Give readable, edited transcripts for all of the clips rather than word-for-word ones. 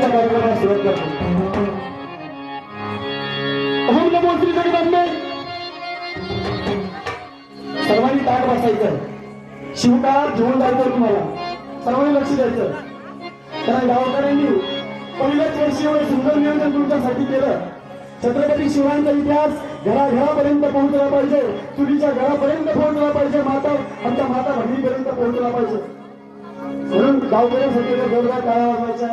आजच्या कार्यक्रमाला सुरुवात करतो. अहम नमो श्री जगदंबे. सर्वांनी ताट बसायचं. शिवकार जेवण द्यायचं तुम्हाला. सर्वांनी लक्ष द्यायचं. कारण गावकऱ्यांनी पहिल्याच वर्षी एवढं सुंदर नियोजन तुमच्यासाठी केलं. छत्रपती शिवांचा इतिहास घराघरापर्यंत पोहोचला पाहिजे. चुलीच्या घरापर्यंत पोहोचला पाहिजे. आमच्या माता भगिनीपर्यंत पोहोचला पाहिजे. म्हणून गावकऱ्यांसाठी जोरदार टाळ्या वाजवायच्या.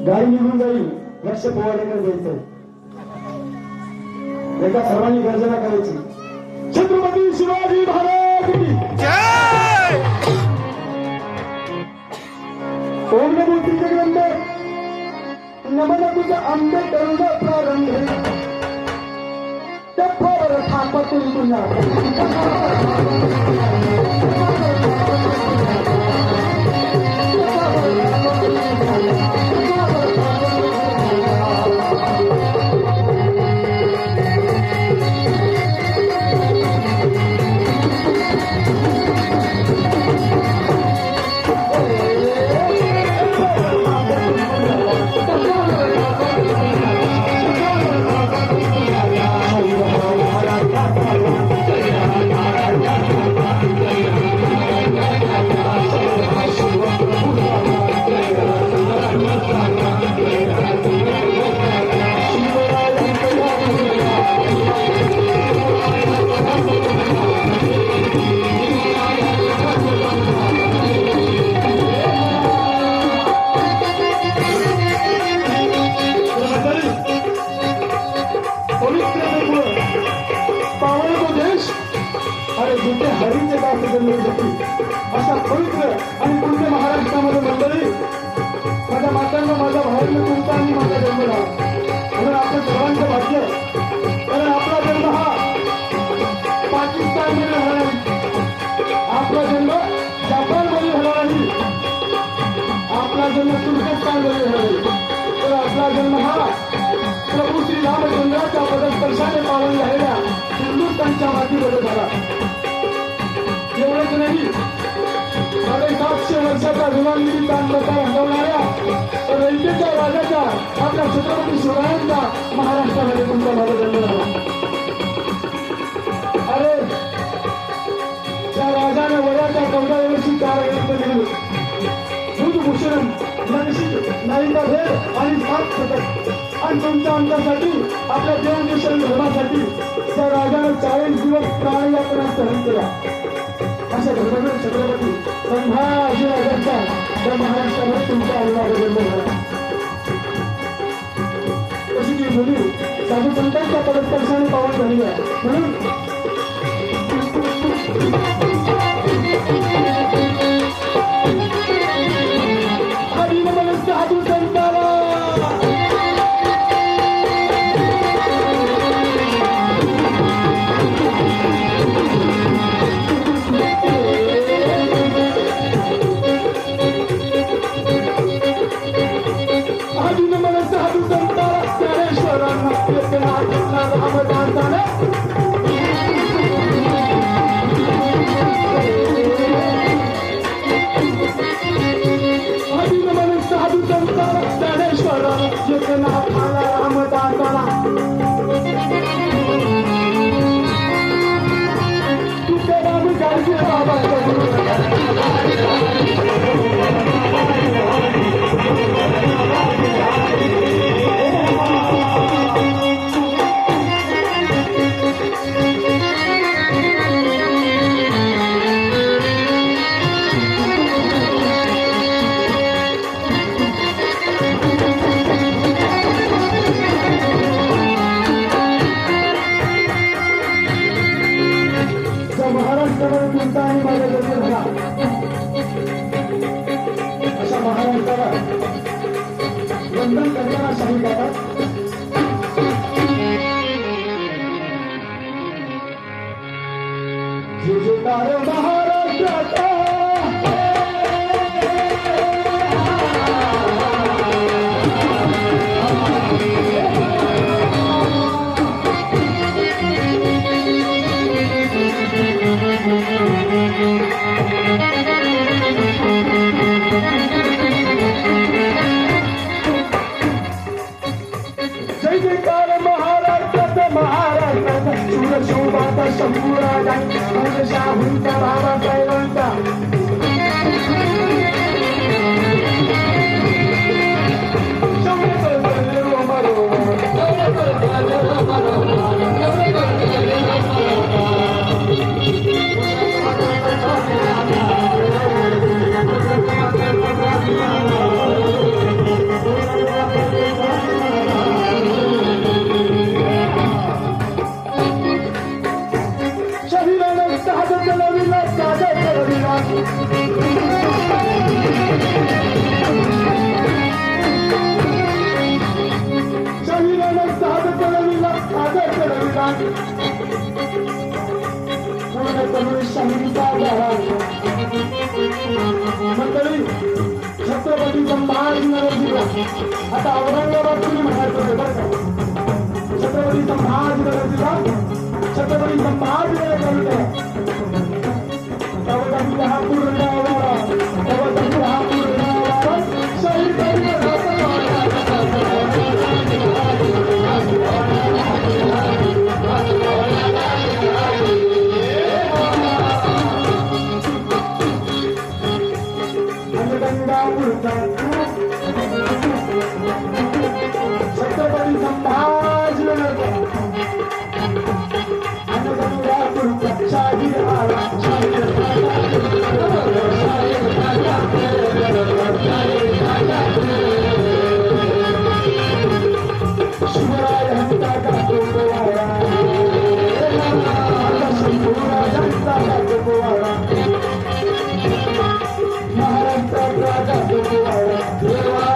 गाडी निघून जाईल लक्ष पोवाड्याकडे द्यायचं. एका सर्वांनी गर्जना करायची. छत्रपती शिवाजी महाराज की जय. ओम नमो जगदंबे. नमन तुझ आंबे तरुण प्रारंभ त्यावर थापतून तुझ्या अशा पवित्र आणि पुण्य महाराष्ट्रामध्ये मंडळी माझ्या मातांना माझ्या भावांना तुमचा आणि माझा जन्म झाला. म्हणून आपलं सर्वांचं भाग्य. कारण आपला जन्म हा पाकिस्तानमध्ये झाला नाही. आपला जन्म जपानमध्ये झाला नाही. आपला जन्म तुर्कस्तानमध्ये झाला नाही. तर आपला जन्म हा प्रभू श्री रामचंद्राच्या पदस्पर्शाने पावन झालेल्या हिंदुस्थानच्या मातीमध्ये झाला. एवढंच नाही, 750 वर्षाचा विमानगिरी ताण प्रकार हटवणाऱ्या रयतेच्या राजाच्या आपल्या छत्रपती शिवरायांचा महाराष्ट्रामध्ये तुमचा माझा जन्म झाला. अरे त्या राजाने वयाच्या 14 वर्षी 4 ग्रंथ लिहिले. बुधभूषण, नक्षी, नायिका भेद आणि 7 शतक. आणि तुमच्या आमच्यासाठी आपल्या देवदेशन धर्मासाठी त्या राजाने 40 दिवस प्राणयात्रा सहन केला. अशा धर्मवीर छत्रपती संभाजीराजांचा त्या महाराष्ट्रामध्ये तुमचा अवघड जन्म झाला. तशी ती मुली साधू संतांच्या पदस्पर्शाने पावन झाली आहे. म्हणून साधू संताला शंभूराजा शाहूंचा बाबासाहेबांचा मंडळी छत्रपती संभाजीनगरला आता औरंगाबाद तुम्ही म्हणायचं बरं का छत्रपती संभाजीनगर जिल्हा छत्रपती संभाजीनगर तालुका हा पूर्ण हा पूर्ण शहीद छत्रपती संभाजीनगर शाहीर आला शिवराय हंता गातो गोवाडा शंभूराजांचा गातो गोवाडा महाराष्ट्रात राजा गोवाडा देवा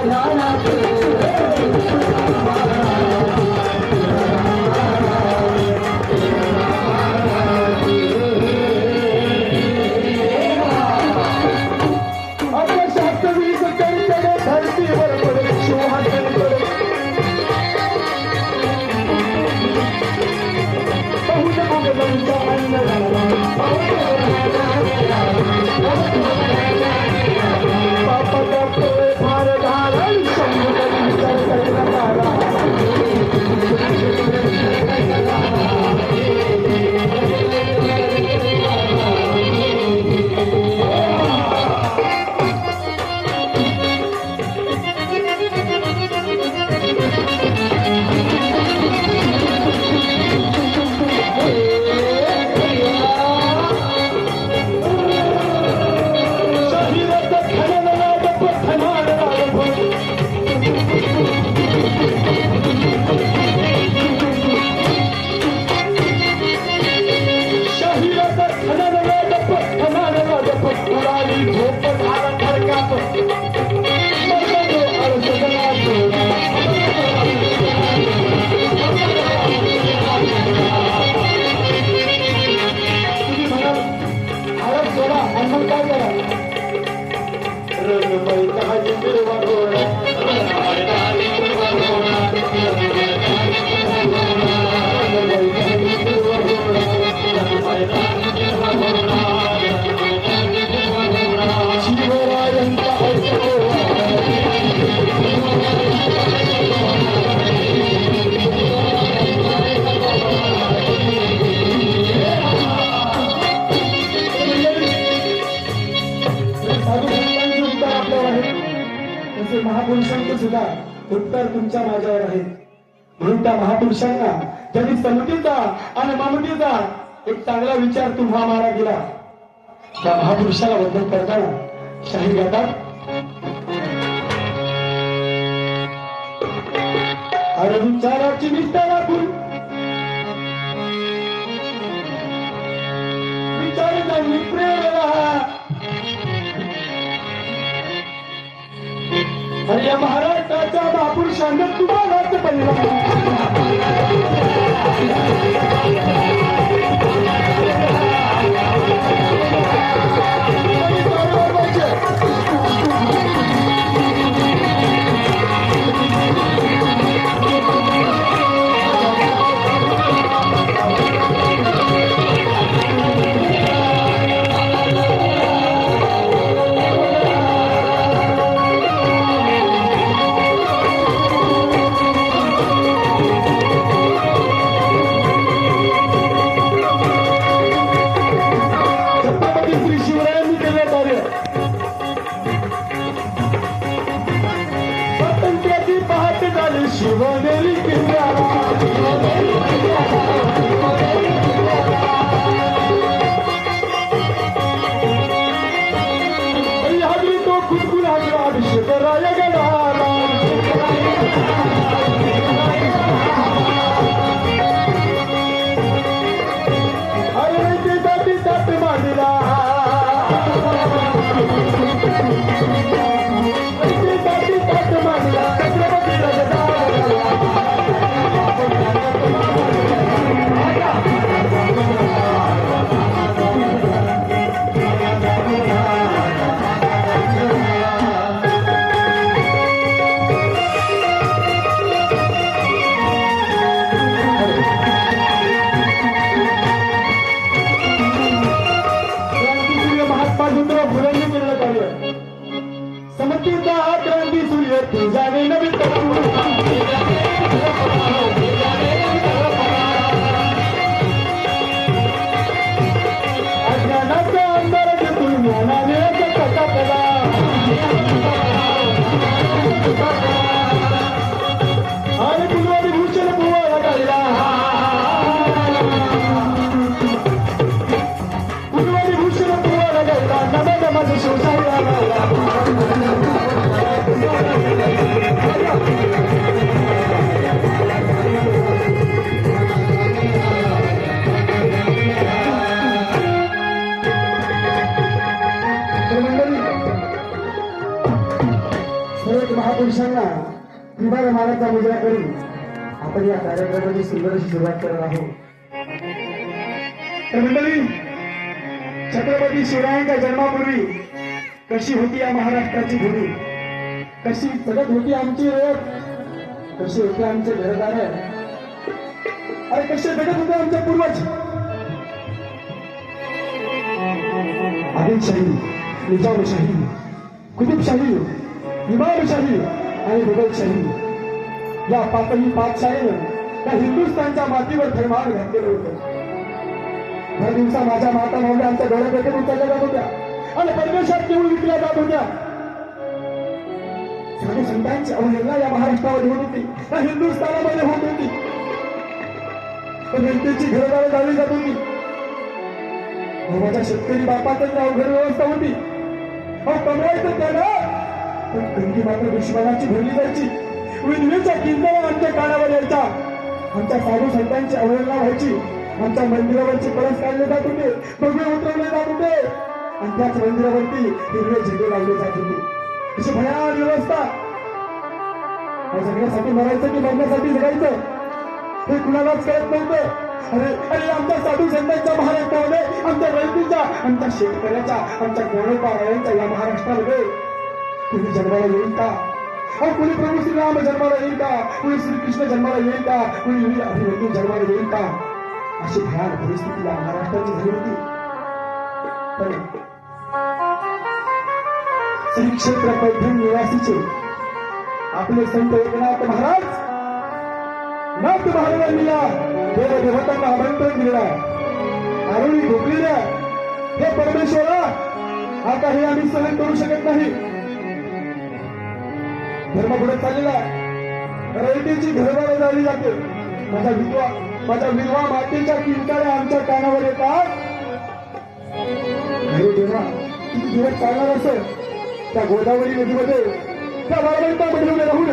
महापुरुषांचं सुद्धा उत्तर तुमच्या माझ्यावर आहे म्हणून त्या महापुरुषांना ज्यांनी समतीचा आणि ममतीचा एक चांगला विचार तुम्हा मारा गेला त्या महापुरुषाला बद्दल करताना शाहीर गातात अरे विचाराची निष्ठा राखून विचार नाही प्रेरणा अरे या महाराष्ट्राच्या महापुरुषांना तुम्हालाच क्रांतीचा क्रांती सूर्य तुझ्याने नवी अज्ञानाचा अंधार घेतून ज्ञानाने कसा केला आणि कुलवाडी भूषण बुवा गायला कुलवाडी भूषण बुवा गायला नव्या माझे शिवसाई महापुरुषांना विभाग मानाचा मुजरा करून आपण या कार्यक्रमाची सुंदर अशी सुरुवात करत आहोत. तर मंडळी, छत्रपती शिवरायांच्या जन्मापूर्वी कशी होती या महाराष्ट्राची भूमी, कशी जगत होती आमची ओळख, कशी होते आमचे घरदार, अरे कसे जगत होते आमचे पूर्वज. आदिलशाही, निजामशाही, कुतुबशाही, इमामशाही आणि मुघलशाही या पाचही पातशाहीनं त्या हिंदुस्थानच्या मातीवर थैमान घातलेलं होतं. हर दिवसा माझ्या माता मावल्या आमच्या डोळ्यापेठे उचलल्या जात होत्या आणि परदेशात घेऊन विकल्या जात होत्या. साधू संतांची अवहेलना या महाराष्ट्रामध्ये होत होती, त्या हिंदुस्थानामध्ये होत होती. जनतेची घरदारं जाळली जात होती. माझ्या शेतकरी बापाचं अवघड व्यवस्था होती. कमवायचं त्याला पण तंगी मात्र दुश्मनाची भरली जायची. विधवेच्या किंजळा आमच्या कानावर यायचा. आमच्या साधू संतांची अवहेलना व्हायची. आमच्या मंदिरावरचे कळस काढले जात होते, भगवे उतरवले जात होते आणि त्याच मंदिरावरती हिरवे झेंडे लावले जात होते. अशी भयान व्यवस्था. जगण्यासाठी मरायचं की मरण्यासाठी जगायचं हे कुणालाच कळत नव्हतं. अरे अरे आमच्या साधू संतांच्या महाराष्ट्रामध्ये, आमच्या रयतीच्या, आमच्या शेतकऱ्याच्या, आमच्या गोळोपारायांच्या या महाराष्ट्रामध्ये कुणी जन्माला येईल का? कुणी प्रभू श्रीराम जन्माला येईल का? कुणी श्रीकृष्ण जन्माला येईल का? कुणी अभिमन्यू जन्माला येईल का? अशी भयान परिस्थिती या महाराष्ट्राची झाली होती. पण श्री क्षेत्र पैठण निवासीचे आपले संत एकनाथ महाराज, नाथ महाराजांनी या देवदेवतांना आमंत्रण दिलं. आरोळी ढोकलेल्या हे परमेश्वरा, आता हे आम्ही सहन करू शकत नाही. धर्म पुढे चाललेला, रयतेची घरदारं जाळली जाते. माझ्या विधवा मातेच्या किंकाळ्या आमच्या कानावर येतात. देवा, किती दिवस चालणार असेल त्या गोदावरी नदीमध्ये, त्या वाळवंटामध्ये उभे राहून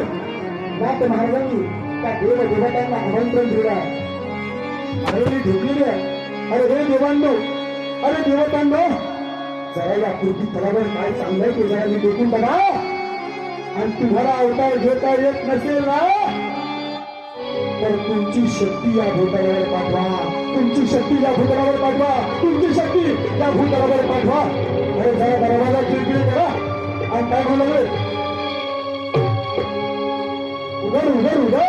नाथ महाराजांनी त्या देवदेवतांना आमंत्रण दिलं. आरोळी ढोकलेली आहे. अरे हे देवांनो, अरे देवतांनो, जरा या कृती तलावर काय चांगलंय ते जरा मी देखून बघा. आणि तुम्हाला अवतार घेता येत नसेल ना, तर तुमची शक्ती या भूतलावर पाठवा. तुमची शक्ती या भूतलावर पाठवा. तुमची शक्ती या भूतलावर पाठवा. अरे जरा दरवाजा किरकिरी करा आणि काय म्हणू लागले, उघड उघड उघड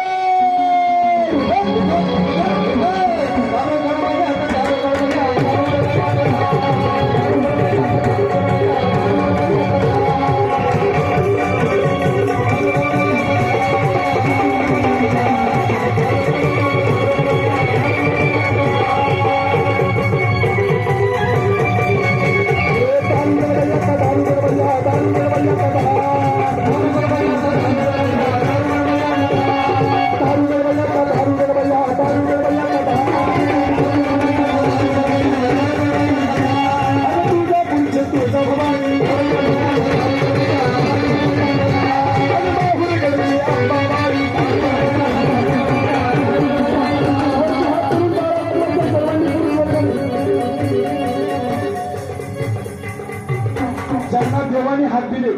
देवाने हात दिले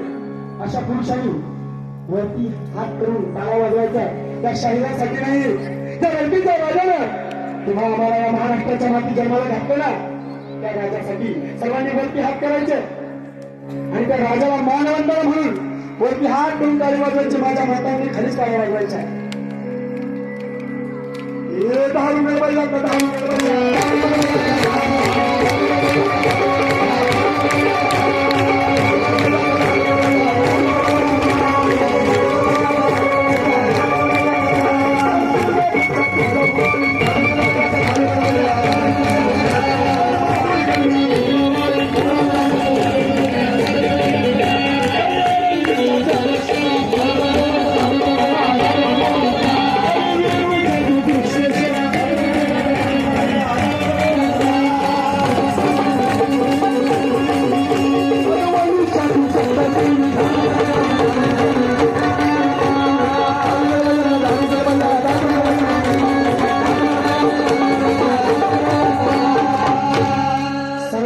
अशा पुरुषांनी वरती हात करून टाळा वाजवायचा. त्या शाहिरासाठी नाही, त्या रणबीरच्या राजानं तुम्हा आम्हाला या महाराष्ट्राच्या माती जन्माला घातलेला त्या राजासाठी सर्वांनी वरती हात करायचे आणि त्या राजाला मानवंदना म्हणून वरती हात करून टाळी वाजवायचे. माझ्या मातांनी खालीच टाळा वाजवायच्या. हे 10 रुपये पाहिजे, 10 रुपये पाहिजे.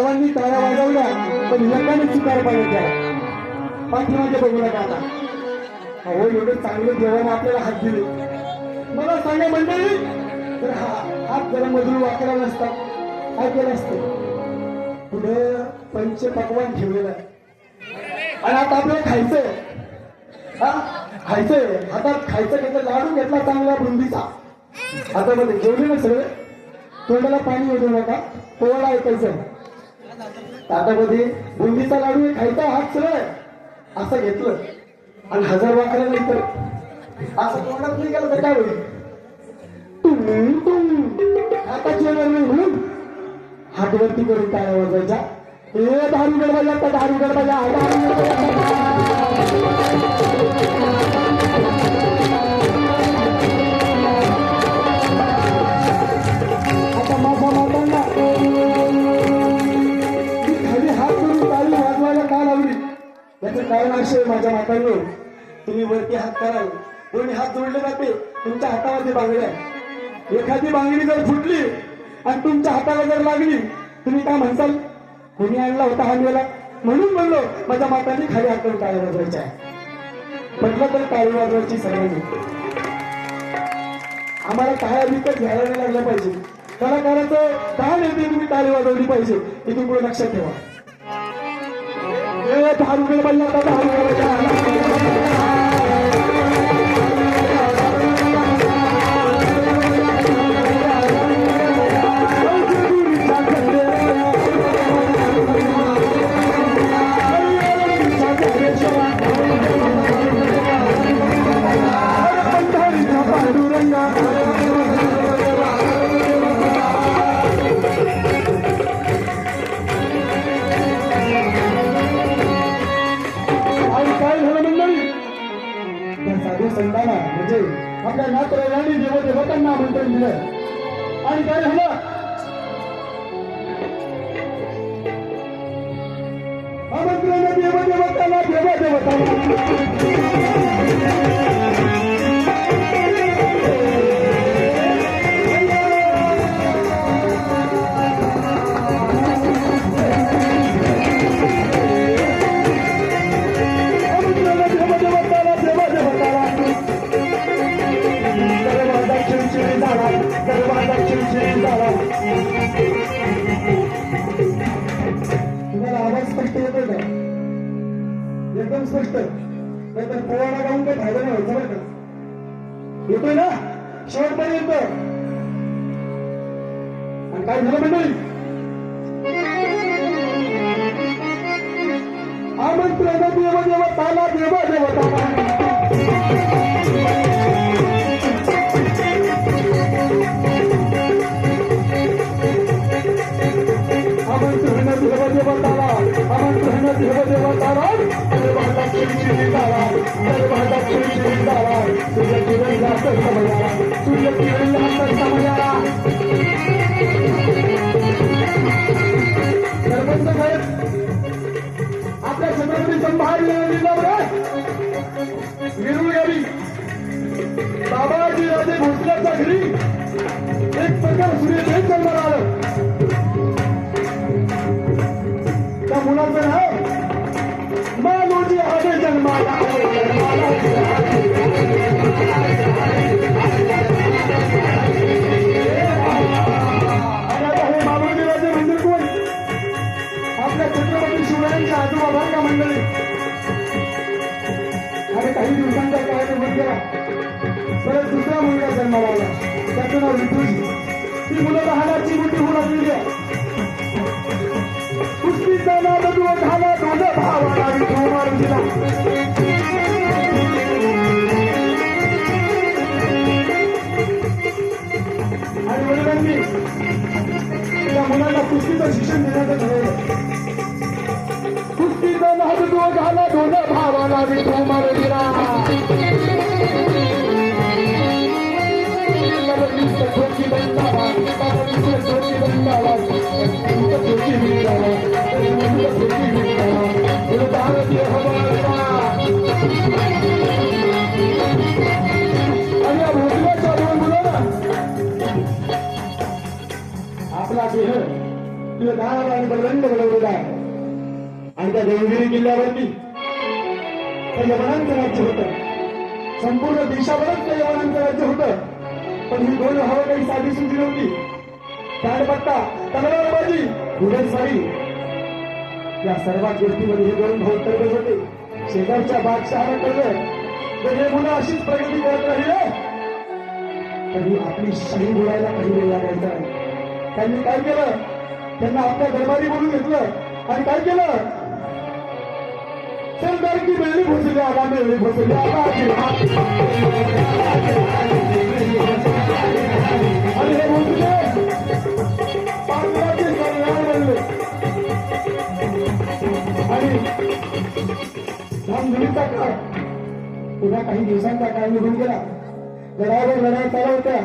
सर्वांनी टाळ्या वाजवल्या पण एकाने चुकार पाहिजे त्याला पाठीमागे बघू नका आता. अहो एवढं चांगलं देवाने आपल्याला हात दिले. मला सांगा मंडळी तर हात जरा मधून वाकला नसता काय केलं असतं. पुढे पंच पकवान ठेवलेलं आहे आणि आता आपल्याला खायचंय. हा खायचंय हातात खायचं घेतलं लाडू घेतला चांगला बुंदीचा. आता मध्ये जेवले ना सगळे तोंडाला पाणी येऊ नका पोवाडा ऐकायचं. ताटामध्ये बुंदीचा लाडू खायचा हात सरळ असं घेतलं आणि 1000 वाकरा नंतर असं तोंडात नाही गेलं तर काय होईल. आता जेवणार नाही म्हणून हातवरती करून टाळ्या वाजवायच्या. हे दारू गडवायला आता दारू गडवायला आता माझ्या मातांना खाली हात करून टाळी वाजवायला का लावली याचं कारण असे माझ्या मातांनो. तुम्ही वरती हात कराल दोन्ही हात जोडले जाते तुमच्या हातामध्ये बांगड्या. एखादी बांगडी जर फुटली आणि तुमच्या हाताला जर लागली तुम्ही काय म्हणसाल कोणी आणला होता हा मेला. म्हणून म्हणलो माझ्या मातांनी खाली हात करून टाळ्या वाजवायच्या. म्हटलं तर टाळी वाजवायची सर्वांनी. आम्हाला टाळ्या विकत घ्यायला नाही लागल्या पाहिजे. कलाकाराचं दान येते तुम्ही टाळी वाजवली पाहिजे इथून पुढे लक्षात ठेवा. 10 रुपये पाहिजे आता 10 रुपये संताना म्हणजे आपल्या नातरांनी देवदेवतांना आमंत्रण दिलं आणि काय झालं आमंत्रण देवदेवतांना तुम्हाला आवाज स्पष्ट येतोय का एकदम स्पष्ट नाहीतर पोवाडा गाऊन काही फायदा नाही व्हायचा बरं का. येतोय ना शेवटपर्यंत. आणि काय झालं मंडळी आमंत्रण देवदेवताला देवदेवताला आमंत्रण देवदेवताला आमंत्रण देवदेवताला सर्वांना चिरचिरीताला सर्वांना चिरचिरीताला तुझ्या जीवनला समया तुझ्या जीवनला समया. सरपंच साहेब आपल्या छत्रपती संभाजी विरुळ गावी बाबाजी राजे भोसल्याच्या घरी एक प्रकार सूर्यदेव जन्माला आलं. त्या मुलाचं नाव मालोजी आले जन्माला आणि आता हे मालोजी राजे म्हणजे कोण आपल्या छत्रपती शिवरायांच्या आजोबा बांगा मंडळी. आणि काही दिवसांचा कार्यक्रम गेला परत दुसरा मुलगा जन्माला आला त्याचं नाव विठूजी. ती मुलं लहानाची मोठी मुलं असलेली आहे. कुस्तीचा नाद तू झाला दोन भावाला विठू मारून दिला. आणि वडिलांनी त्या मुलांना कुस्तीचं शिक्षण देण्याचं ठरवलं. कुस्तीचा नाद तू झाला दोन भावाला विठू मारून दिला. आपला देह तुझ्या दाराला आणि बलवंत आणि त्या देवगिरी किल्ल्यावरती त्या यवनांचं राज्य होतं. संपूर्ण देशावरच त्या यवनांचं राज्य होतं. पण ही दोन हवं काही साधी सुधी नव्हती. कानपट्टा, तलवारबाजी, घोडेस्वारी या सर्व गोष्टीमध्ये हे दोन भाऊ तरबेज होते. शेजारच्या बादशहाला कळलं तर हे मुलं अशीच प्रगती करत राहिले तरी आपली शाही बोलायला काही वेळ लागायचा नाही. त्यांनी काय केलं, त्यांना आपल्या दरबारी बोलून घेतलं आणि काय केलं, सरदार की बेळी भोसले आला, बेळी भोसले आला आणि हे भोसले पांढराचे सरदार बनले. आणि धामधुमीचा काळ पुन्हा काही दिवसांचा काळ निघून गेला. लढाईवर लढाई चालू होत्या.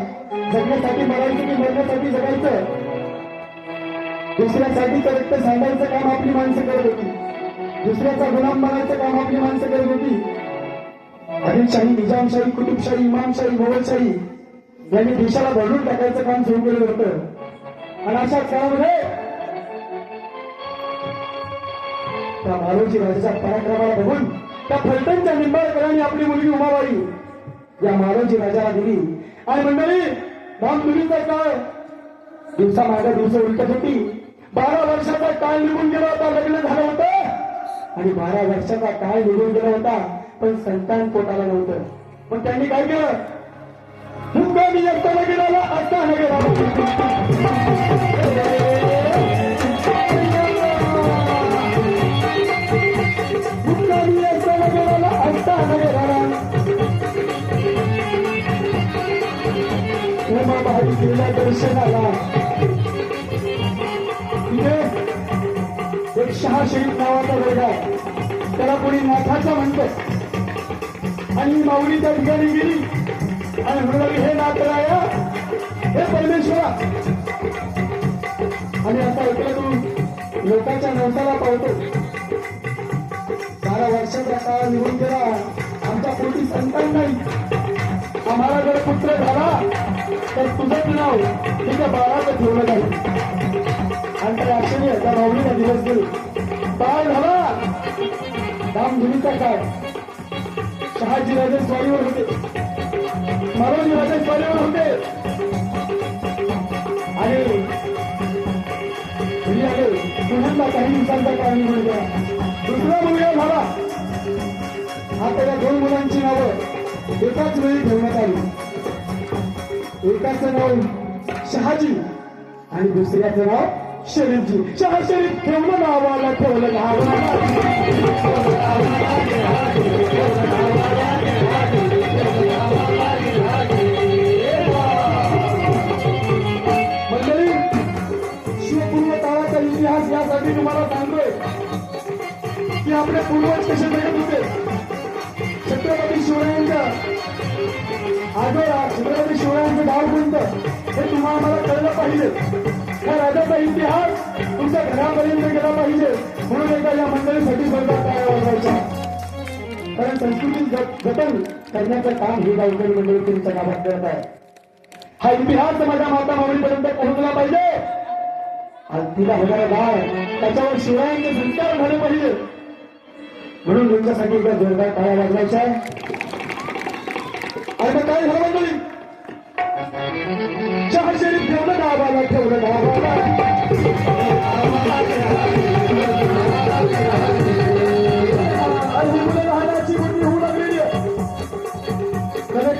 जगण्यासाठी मरायचं की मरण्यासाठी जगायचं, दुसऱ्यासाठीचं रक्त सांडायचं काम आपली माणसं करत होती. दुसऱ्याचा गुलाम बनायचं काम आपली माणसं करत होती. आदिलशाही, निजामशाही, कुतुबशाही, इमामशाही, मोगलशाही यांनी देशाला भरून टाकायचं काम सुरू केलं होतं. आणि अशाच काळामध्ये त्या मारोजी राजाच्या पराक्रमाला बघून त्या फलटणच्या निंबाळकरांनी आपली मुलगी उमाबाई या मारोजी राजाला दिली. आणि मंडळी, धामधुमीचा काळ दिवसामागे दिवस उलटत होती. 12 वर्षाचा काळ निघून गेला होता, लग्न झालं होतं आणि 12 वर्षाचा काळ निघून गेला होता पण संतान पोटाला नव्हतं. पण त्यांनी काय केलं, मुक्कामी असताना गेला असताना गेला मुक्कामी असताना गेला असताना गेला उमाबाई गेल्या दर्शनाला. एक शहा शरीफ नावाचा वर्ग आहे, त्याला कोणी नाथाचा म्हणतो. आणि माऊली त्या ठिकाणी गेली आणि म्हणाली, हे नाथराया, हे परमेश्वरा. आणि असा ऐकलं तू लोकांच्या नवसाला पावतो. 12 वर्षाचा काळ निघून गेला, आमच्या पोटी संतान नाही. आम्हाला जर पुत्र झाला तर तुझंच नाव तिच्या बाळाचं ठेवलं जाईल. आणि त्या आश्चर्य त्या माऊलीला दिवस गेले. बाळ झाला. धामधुमीचा काळ. शहाजी राजे स्वारीवर होते, मारोजी राजे स्वारीवर होते. आणि पुन्हा काही दिवसांचा काळ निघून गेला. दुसरा मुलगा झाला. आता या 2 मुलांची नावं एकाच वेळी ठेवण्यात आली. एकाचं नाव शहाजी आणि दुसऱ्याचं नाव शरीफजी. शहा शरीफ ठेवलं नावाला, ठेवलं नावाला. मंडळी, शिवपूर्व काळाचा इतिहास यासाठी तुम्हाला सांगतोय की आपले पूर्वज कसे जगत होते. छत्रपती शिवरायांच्या आजोबा, छत्रपती शिवरायांचं गाव कोणतं हे तुम्हाला मला कळलं पाहिजे. या राजाचा इतिहास तुमच्या घरापर्यंत गेला पाहिजे. म्हणून एकदा या मंडळीसाठी स्पर्धा काय वाजवायच्या. कारण संस्कृती जतन करण्याचं काम ही गावकरी मंडळी तुमच्या गावात करत आहे. हा इतिहास माझ्या माता माऊलीपर्यंत पोहोचला पाहिजे. आणि तिला होणारा बाळ त्याच्यावर शिवरायांचे संस्कार झाले पाहिजे. म्हणून तुमच्यासाठी एकदा जोरदार टाळ्या वाजवायच्या. आणि मग काय झालं मंडळी, शहा शरीफ ठेवलं गावाला, ठेवलं गावाला. आणि मुलं लहानाची बुद्धी होऊ लागलेली आहे.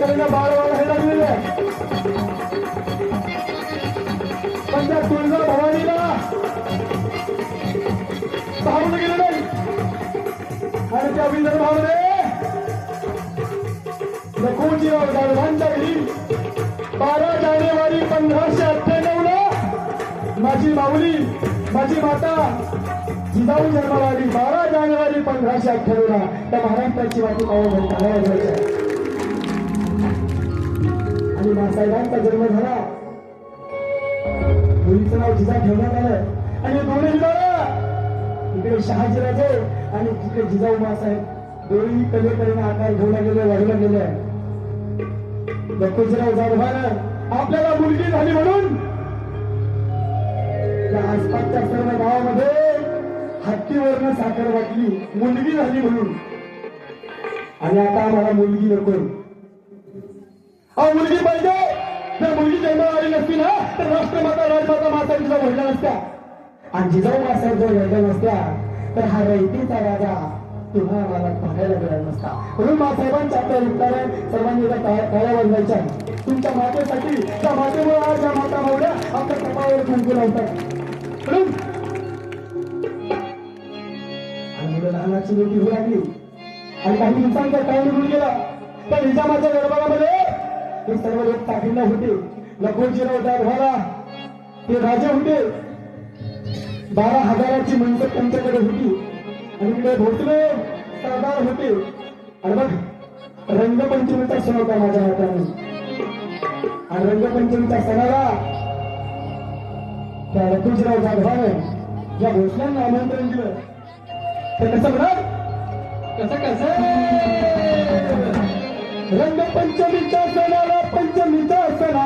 कलेनं बाळ हे लागलेलं आहे. पण त्या तुळजा भवानीला पाहून गेलं नाही. आणि त्या विदर्भामध्ये लखोजीराव जाधवांच्या घरी 12 जानेवारी 1598 ला माझी माऊली, माझी माता जिजाऊ जन्माला आली. 12 जानेवारी 1598 ला त्या महाराष्ट्राची वाटी पाहून आणि मासाहेबांचा जन्म झाला. मुलीचं नाव जिजा ठेवण्यात आलं. आणि दोन्ही इकडे शहाजीराजे आणि तिकडे जिजाऊ मासाहेब दोन्ही कलेकरीने आकार घेऊन गेले, वाढवलं गेले. लखोजीराव जाधवानं आपल्याला मुलगी झाली म्हणून त्या आसपासच्या सर्व गावामध्ये हत्तीवरनं साखर वाटली मुलगी झाली म्हणून, आणि आता आम्हाला मुलगी नको. अहो मुलगी पाहिजे. जर मुलगी जन्माला आली नसती ना तर राष्ट्रमाता राजमाता माता तुझा वडला नसत्या, आणि जिजाऊ मासाहेब जर वडला नसत्या तर हा रयतेचा राजा तुला आम्हाला पाहायला मिळाला नसता. म्हणून मासाहेबांच्या आपल्या उत्तराने सर्वांनी काळ्या बांधायच्या. तुमच्या मातेसाठी त्या मातेमुळे आज या माता मावल्या आपल्या कपाळावर कुंकू लावतात. म्हणून आणि मुलं लहानाची मोठी होऊ लागली आणि काही दिवसांचा काळ निघून गेला. तर निजामाच्या दरबारामध्ये हे सर्व लोक ताकीला होते. लखोजीराव जाधवाला ते राजे होते. 12,000ची मनसब त्यांच्याकडे होती. आणि इकडे भोसले सरदार होते. आणि बघ रंगपंचमीचा सण होता माझ्या हाताने. आणि रंगपंचमीच्या सणाला त्या लखोजीराव जाधवाने ज्या भोसल्यांना आमंत्रण दिलं ते कसं म्हणत, कसं रंगपंचमीच्या सणाला पंचमीच्या सणाला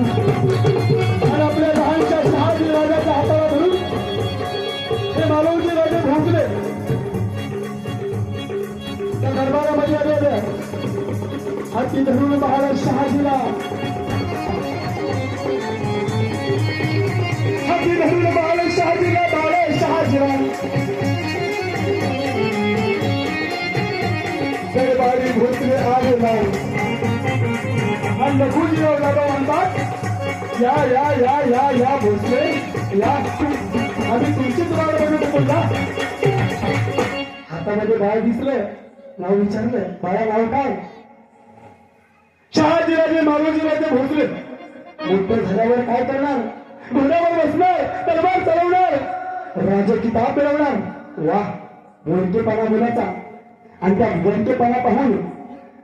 आणि आपल्या लहानशा शहाजी राजाच्या हाताला धरून हे मालवजी राजे भोसले त्या दरबारामध्ये आले. हाती धरून पाहला शहाजीला, हाती धरून पाहलं शहाजीला, बाळा शहाजीला दरबारी भोसले आले नाही. आणि लखोजीराव जाधव म्हणतात या या या या या भोसले या, आम्ही तुमचीच वाट बघत बोलला. हातामध्ये बाळ दिसलं, नाव विचारलं, बाळा नाव काय? शहाजीराजे मालोजीराजे भोसले. मोठं झाल्यावर काय करणार? घोड्यावर बसणार, तलवार चालवणार, राजे किताब मिळवणार. वा वणकेपणा मुलाचा. आणि त्या वणकेपणा पाहून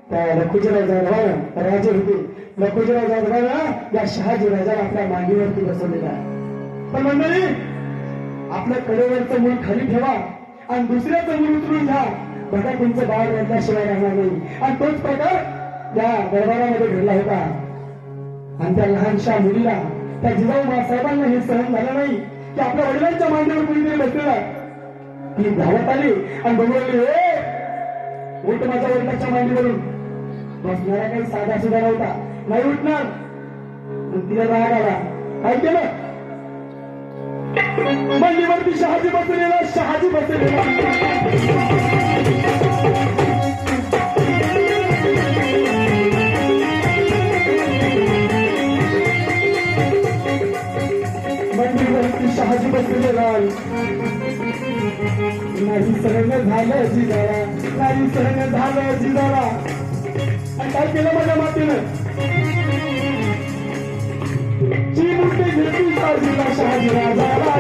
त्या लखोजीराव जाधवाला राजे होते. लखोजीराव जाधवाला या शहाजी राजाला आपल्या मांडीवरती बसवलेला आहे. पण मंडळी आपल्या कडेवरचं मूळ खाली ठेवा आणि दुसऱ्याचं मूळ उचलून घ्या. बघा तुमचं बाळ रडल्याशिवाय राहणार नाही. आणि तोच प्रकार त्या दरबारामध्ये घडला होता. आणि त्या लहानशा मुलीला त्या जिजाऊ साहेबांना हे सहन झालं नाही की आपल्या वडिलांच्या मांडीवर कुणीतरी बसलेला. ती धावत आली आणि बोलवली, उठ माझ्या वडिलांच्या मांडीवरून. बसणारा काही साधा सुद्धा नव्हता, नाही उठणार. तिला राग आला. काय केलं? मांडीवरती शहाजी बसलेला, शहाजी बसलेला. मांडीवरती शहाजी बसलेला. नाही सहन झालं जिजाला, नाही सहन झालं जिजाला. आणि काय केलं माझ्या मातेनं? चिमुटे घेतली बाजूला शहाजी राजाला.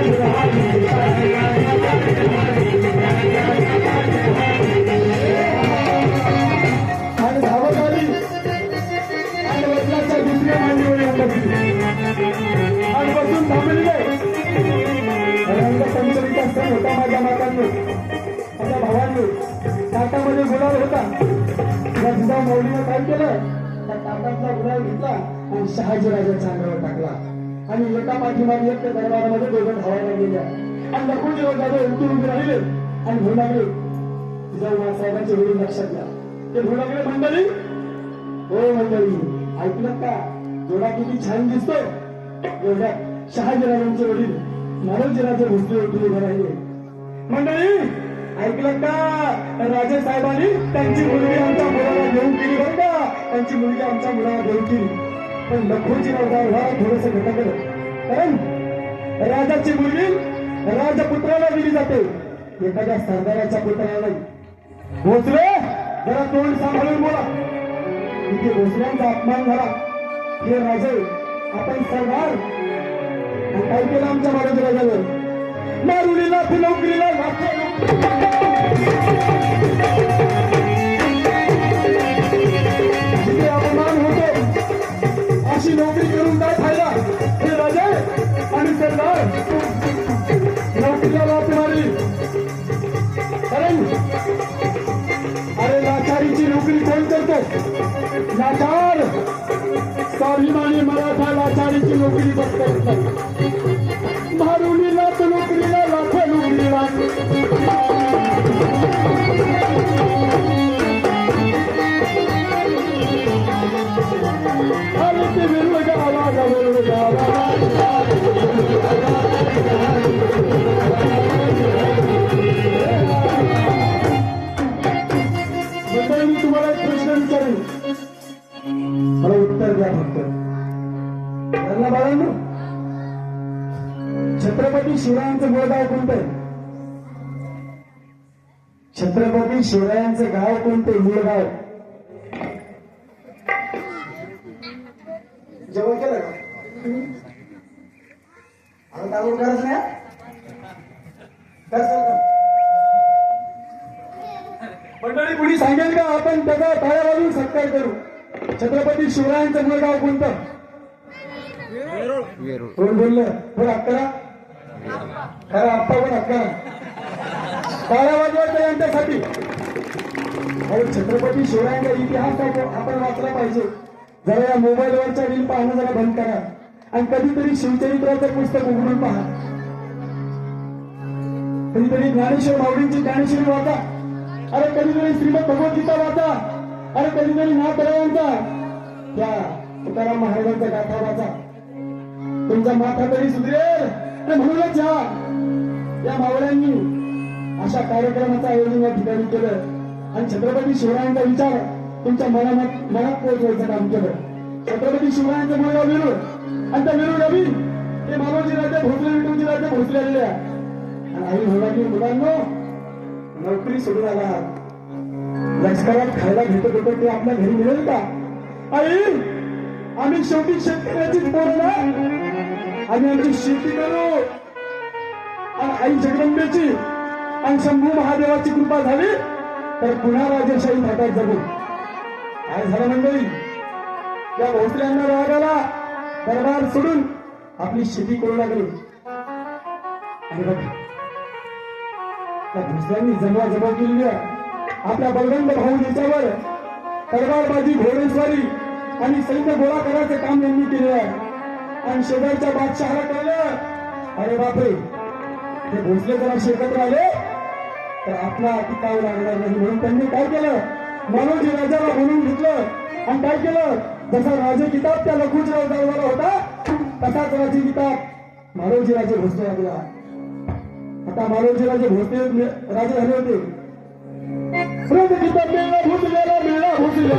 आणि धावत आली आणि वडिलांच्या दुसऱ्या मांडीवर येऊन बसली आणि बसून थांबलेले. रंगपंचमीचा सण होता माझ्या मातांनी, माझ्या भावांनी. ताटामध्ये गुलाल होता. या जिजाऊ माऊलीनं काय केलं? त्या ताटातला गुलाल घेतला आणि शहाजी राजाच्या अंगावर टाकला. आणि एका पाठीमागे एक दरबारामध्ये दोघं धावायला गेल्या. आणि लखोजीराव जाधव उठून उभे राहिले आणि म्हणू लागले, जिजाऊ साहेबांचे वडील लक्षात घ्या. ते म्हणू लागले, मंडळी हो मंडळी ऐकलं का? जोडा किती छान दिसतोय. एवढ्या शहाजी राजांचे वडील मालोजीराजे भोसले उठून उभे राहिले. मंडळी ऐकलं का? राजे साहेबांनी त्यांची मुलगी आमच्या मुलाला घेऊन केली बरं का? त्यांची मुलगी आमच्या मुलाला घेऊन केली. पण लखोजीराव जाधवाला थोडंसं घटकलं. कारण राजाची मुलगी राजपुत्राला दिली जाते, एखाद्या सरदाराच्या पुत्राला नाही. भोसले जरा तोंड सांभाळून बोला. इथे भोसल्यांचा अपमान झाला. हे राजे आपण सरदार. आणि काय केलं आमच्या मालोजीराजानं? मारुलीला नोकरीला जिथे अपमान होतो अशी नोकरी करून काय फायदा? हे राजे आणि सरदार लाचार स्वाभिमानी मराठा लाचारीची नोकरी बघता येत नाही. मारुली लाच नोकरीला लाथ नोकरीला आणि ते विरुद्ध आवाज मी तुम्हाला एक प्रश्न विचारेन, मला उत्तर द्या फक्त. त्यांना बाळांनो, छत्रपती शिवरायांचं मूळ गाव कोणतं आहे? छत्रपती शिवरायांचं गाव कोणतं? मूळ गाव जेवण केलं का? आता ताबून करत नाही का? मंडळी कुणी सांगेल का? आपण त्याचा टाळ्या वाजवून सत्कार करू. छत्रपती शिवरायांचं मूळ गाव कोणतं? कोण बोललं? पण अक्करा खरं आप्पा पण अक्करा टाळ्या वाजवायचं यांच्यासाठी. अरे छत्रपती शिवरायांचा इतिहास आपण वाचला पाहिजे. जरा या मोबाईलवरच्या रील पाहणं जरा बंद करा आणि कधीतरी शिवचरित्राचं पुस्तक उघडून पहा. कधीतरी ज्ञानेश्वर माऊलींची ज्ञानेश्वरी वाचा. अरे कधीतरी श्रीमद भगवद्गीता वाचा. अरे कधीतरी नाथरायांचा त्या तुकाराम महाराजांचा गाथा वाचा. तुमचा माथा तरी सुधरेल. म्हणूनच या मावळ्यांनी अशा कार्यक्रमाचं आयोजन या ठिकाणी केलं आणि छत्रपती शिवरायांचा विचार तुमच्या मनात पोहोचवायचं काम केलं. छत्रपती शिवरायांचं मूळ गाव वेरूळ आणि त्या वेरूळ गावी ते मानवजी राज्य भोसले विठूजी राज्य भोसलेले आणि आई म्हणाली, मुलांनो नोकरी सोडून आला, लष्करात खायला भेटत होतं ते आपल्या घरी मिळेल का? आई आम्ही शेवटी शेतकऱ्याचीच पोरं ना, आम्ही आमची शेती करू आणि आई जगदंबेची आणि शंभू महादेवाची कृपा झाली तर पुन्हा राजेशाही थाटात जगू. काय झालं मंडळी? या भोसल्यांना राग आला, दरबार सोडून आपली शेती करू लागली. आणि बघा त्या भोसल्यांनी जमवा केली. आपल्या बलवंत भाऊ याच्यावर तलवारबाजी, घोडेस्वारी आणि सैन्य गोळा करायचं काम यांनी केलं आहे. आणि शेजारच्या बादशहाला कळलं, अरे बापरे हे भोसले जर असे एकत्र आले तर आपला टिकाव लागणार नाही. म्हणून त्यांनी काय केलं? मानवजी राजाला बोलून घेतलं आणि काय केलं? जसा राजे किताब त्या लखुजीराव दरबाराला होता तसाच राजे किताब मानवजी राजे भोसले लागला. आता मानवजी राजे भोसले राजे झाले होते. राजे किताब मिळला भोसलेला, मिळला भोसलेला.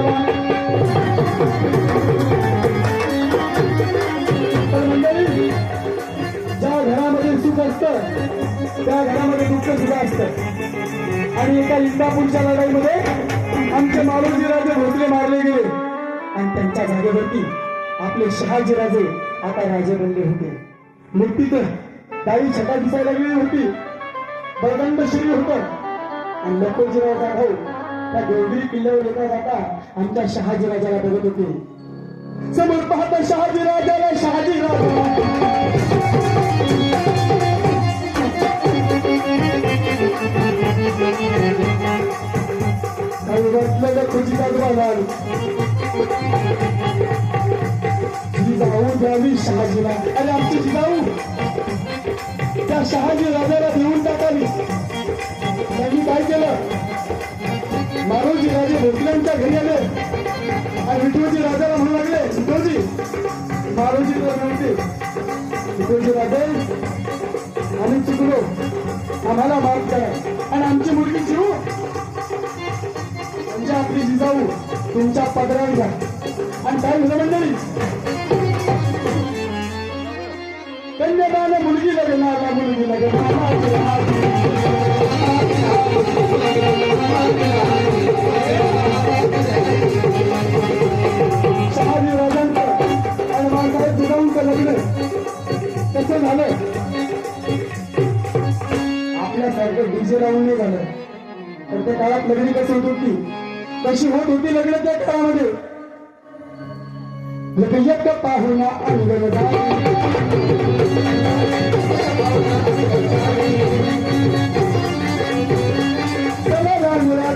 तर मंडळी, ज्या घरामध्ये सुख असतं त्या घरामध्ये दुःख सुद्धा असतं. आणि एका इंदापूरच्या लढाईमध्ये आमचे मालोजी राजे भोसले मारले गेले आणि त्यांच्या जागेवरती आपले शहाजी राजे आता राजे बनले होते. मूर्तीत दाढी छटा दिसायला गेली होती, बळदंड श्री होतं आणि लखोजीराव जाधव त्या देवगिरी किल्ल्यावर येता जाता आमच्या शहाजी राजाला बघत होते. समोर पाहता शहाजी राजाला, शहाजी राजा जिजाऊ द्यावी शहाजीला. अरे आमची जिजाऊ त्या शहाजी राजाला देऊन टाकावी. त्यांनी काय केलं? मारोजी राजे भोसल्यांच्या घरी आले आणि विठोजी राजाला म्हणू लागले, विठोजी मारोजी तर नव्हते, विठोजी राजे आम्ही चुकलो, आम्हाला माफ करा आणि आमची मुलगी शिवू म्हणजे आपली जिजाऊ तुमच्या पदरात घ्या. आणि काय झालं मंडळी? कन्यादान मुलगी लग्नाला, मुलगी लग्नाला शहाजी राजांचं आणि माणसाहेब जिजाऊंचं लग्न कसं झालं? आपल्यासारखं डीजे लावून नाही झालं. तर त्या काळात लग्न कशी होत होती? कशी होत होती लग्न त्या काळामध्ये? एक पाहुणा अंगण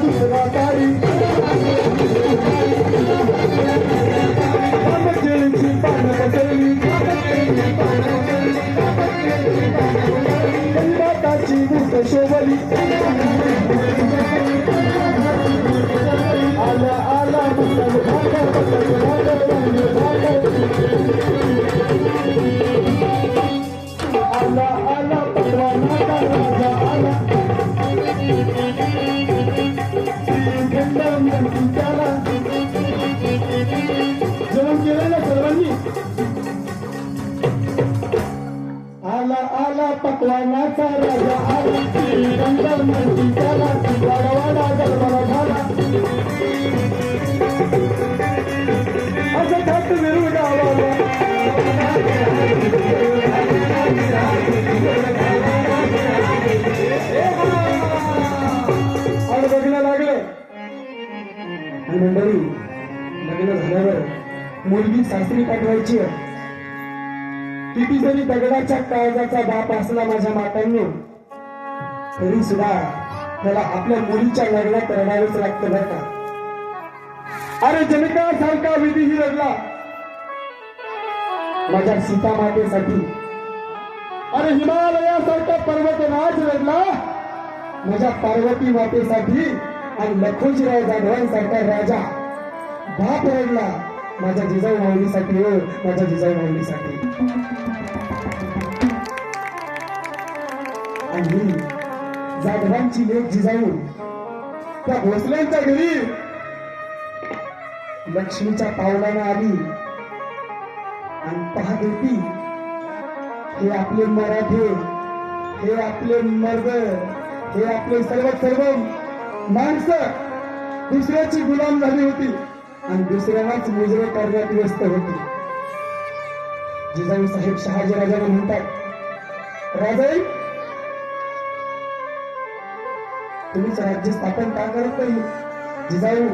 दुसरा तारी फुलाची बुट शोभली आला आला मंगल भागवत आला आला पकवानाचा राजा आला त्याला जेवण केलं ना सर्वांनी आला आला पकवानाचा राजा आला त्याला वाडा गडबडा झाला असं खात मिळून गावाला आणि बघणं लागलं आणि मंडळी लग्न झाल्यावर मुलगी सासरी पाठवायची किती जरी दगडाच्या काळजाचा बाप असला माझ्या मातांनी तरी सुद्धा त्याला आपल्या मुलीच्या लग्नात रडावंच लागतं बरं का. अरे जनकासारखा विधीही रडला माझ्या सीता मातेसाठी. अरे हिमालयासारखा पर्वतराज रडला माझ्या पार्वती मातेसाठी. आणि लखोजीराव जाधवांसारखा राजा बाप रडला माझ्या जिजाऊ माऊलीसाठी हो माझ्या जिजाऊ माऊलीसाठी. आणि जाधवांची लेक जिजाऊ त्या भोसल्यांच्या घरी लक्ष्मीच्या पावलानं आली आणि पाहत होती हे आपले मराठे हे आपले मर्द हे आपले सर्व माणसं दुसऱ्याची गुलाम झाली होती आणि दुसऱ्यांनाच मुजरे करण्यात व्यस्त होती. जिजाऊ साहेब शहाजीराजांना म्हणतात राजाई तुम्हीच राज्य स्थापन का करत नाही. जिजाऊ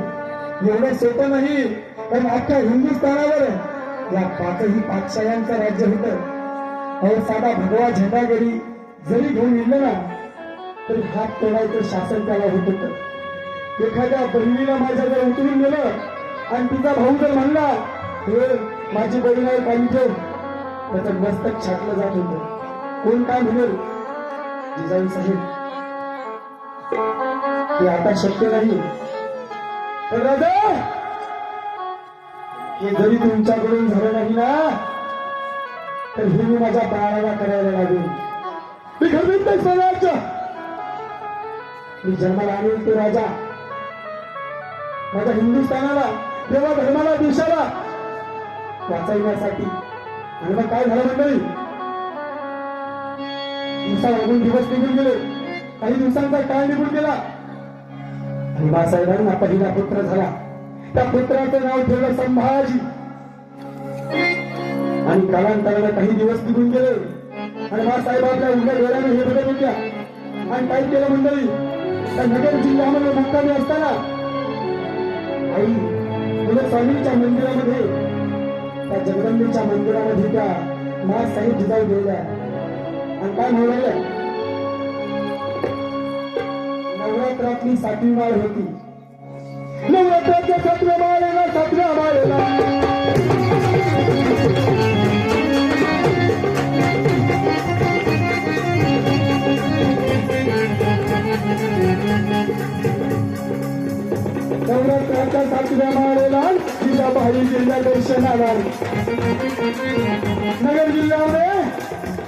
एवढं सोपं नाही कारण अख्ख्या हिंदुस्थानावर या पाचही पातशाह्यांचं राज्य होतं. और साधा भगवा झेंडागडी जरी घेऊन येलं ना तरी हात तोडायचं शासन त्याला होत होतं. एखाद्या बहिणीला माझ्या जर उतरून गेलं आणि तिचा भाऊ जर म्हणला हे माझी बहीण आहे पाहिजे त्याचं मस्तक छाटलं जात होतं. कोण काय म्हणेल जिजाऊ साहेब हे आता शक्य नाही. पण राजा हे जरी तुमच्याकडून झालं नाही ना तर हे मी माझ्या बाळाला करायला लागेल. मी खरंच नाही स्वराज्य मी जन्माला आणून तो राजा माझ्या हिंदुस्थानाला देवा धर्माला देशाला वाचवण्यासाठी. आणि मग काय झालं मंडळी दिवसामागून दिवस निघून गेले. काही दिवसांचा काळ निघून गेला आणि बाळासाहेबांना पहिला पुत्र झाला. त्या पुत्राचं नाव ठेवलं संभाजी. आणि कालांतराने काही दिवस निघून गेले आणि बाळासाहेब आपल्या उघड्या डोळ्याने हे बघत होत्या. आणि काय केलं मंडळी त्या नगर जिल्ह्यामध्ये मुक्कामी असताना आई स्वामींच्या मंदिरामध्ये त्या जगदंबेच्या मंदिरामध्ये त्या मासाहेब जिजाऊ गेल्या आणि काय म्हणाल्या नवरात्रातली 7वी माळ होती. नवरात्राच्या 7व्या माळेला 7व्या माळेला नवरात्राच्या 7व्या माळेला जिजाबाई गेल्या दर्शनाला. नगर जिल्ह्यामध्ये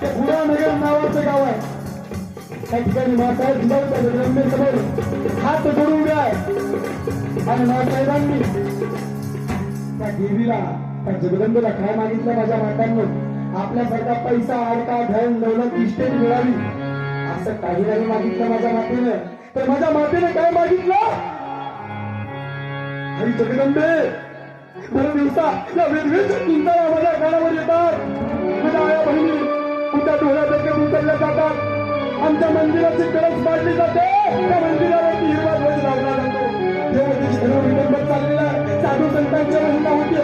ते पुरा नगर नावाचं गाव आहे. त्या ठिकाणी मासाहेब जिजाऊच्या जगदंबेसमोर हात जोडून उभे आहे आणि मासाहेबांनी त्या देवीला त्या जगदंबेला काय मागितलं माझ्या मातांनो आपल्यासारखा पैसा आडका धन दौलत इस्टेट मिळावी असं काही नाही मागितलं माझ्या मातेनं. तर माझ्या मातेनं काय मागितलं हरी जगदंबे बरं दिवसा या वेगवेगळ्या चिंता माझ्या कानावर येतात. माझ्या आया बहिणी उद्या डोळ्यात उतरल्या जातात. आमच्या मंदिराची गरज पाडली जाते. त्या मंदिरावरती हिरवा ध्वज लावला जातो. देवतेची धर्म विडंबन चाललेला आहे. साधू संतांच्या महिला होते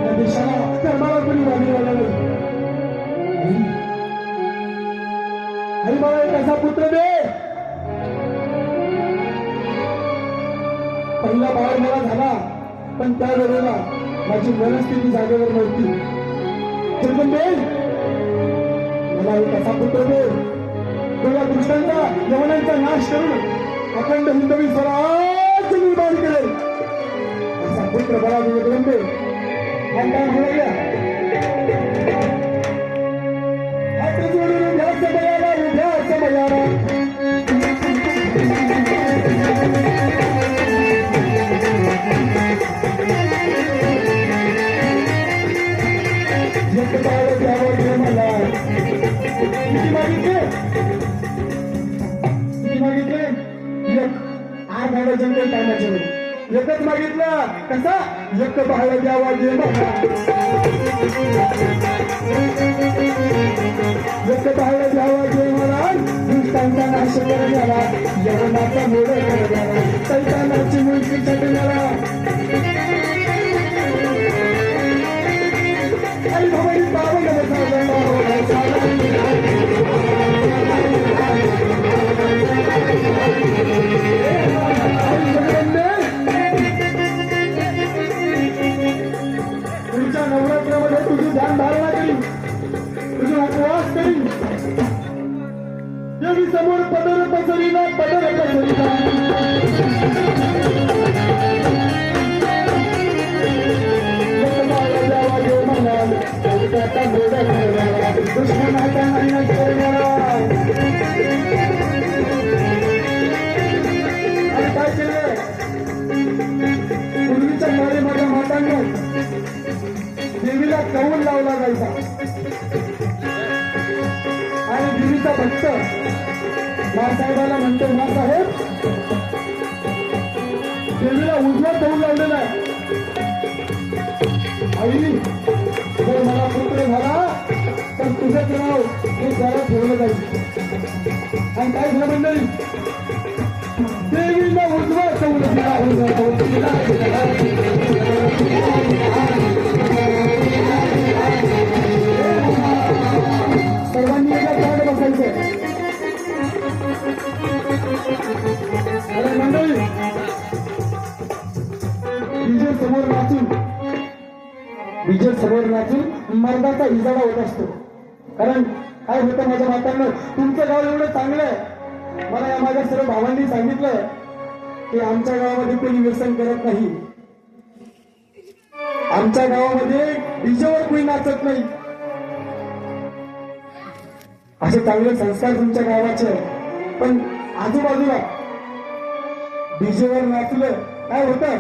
त्या देशाला धर्माला कोणी वाढवला नाही. हरी मला एक असा पुत्र दे. पहिला बाळ मला झाला पण त्या वेळेला माझी मनस्थिती जागेवर नव्हती. जगदंबे मला एक असा पुत्र दे तुझ्या दुष्टांचा यवनांचा नाश करून अखंड हिंदवी स्वराज्य निर्माण केले असा पुत्र मला करून दे. आणि काय म्हणाल्या हात जोडून उभ्या समयाला उभ्या समयाला एक बाळ द्यावं दे मला. किती मागितले एक 8 आठवड्या जंगल टायमाचे एकच मागितलं कसा एक बाळ द्यावा दे मला. एक बाळ द्यावा दे मला दुष्टांचा नाश करण्याला यवनाचा मोड करण्याला सैतानाची मुलगी छटण्याला आई भवानी पावन तुमच्या नवरात्रामध्ये तुझी ध्यान धारणा करी तुझे उपवास करी देवी समोर पदर पसरीला पदर पसरीला दुश्मनाचा नाश करणारा आणि काय केलं पूर्वीच्या काळी माझ्या मातांनी देवीला कौल लावला जायचा आणि देवीचा भक्त मासाहेबाला म्हणतो मासाहेब देवीला उजवा कौल लावलेला आहे. आई जर मला पुत्र झाला तर तुझंच नाव हे जरा ठेवलं जाईल. आणि काय झालं मंडळी देवीला उजवा कौल दिला सर्वांनी एका झाड बसायचं. अरे मंडळी विजय समोर नाचून मर्दाचा इजारा होत असतो. कारण काय होतं माझ्या मातांना तुमचं गाव एवढं चांगलं आहे. मला या माझ्या सर्व भावांनी सांगितलं की आमच्या गावामध्ये कोणी व्यसन करत नाही. आमच्या गावामध्ये डीजेवर कोणी नाचत नाही. असे चांगले संस्कार तुमच्या गावाचे. पण आजूबाजूला डीजेवर नाचलं काय होतं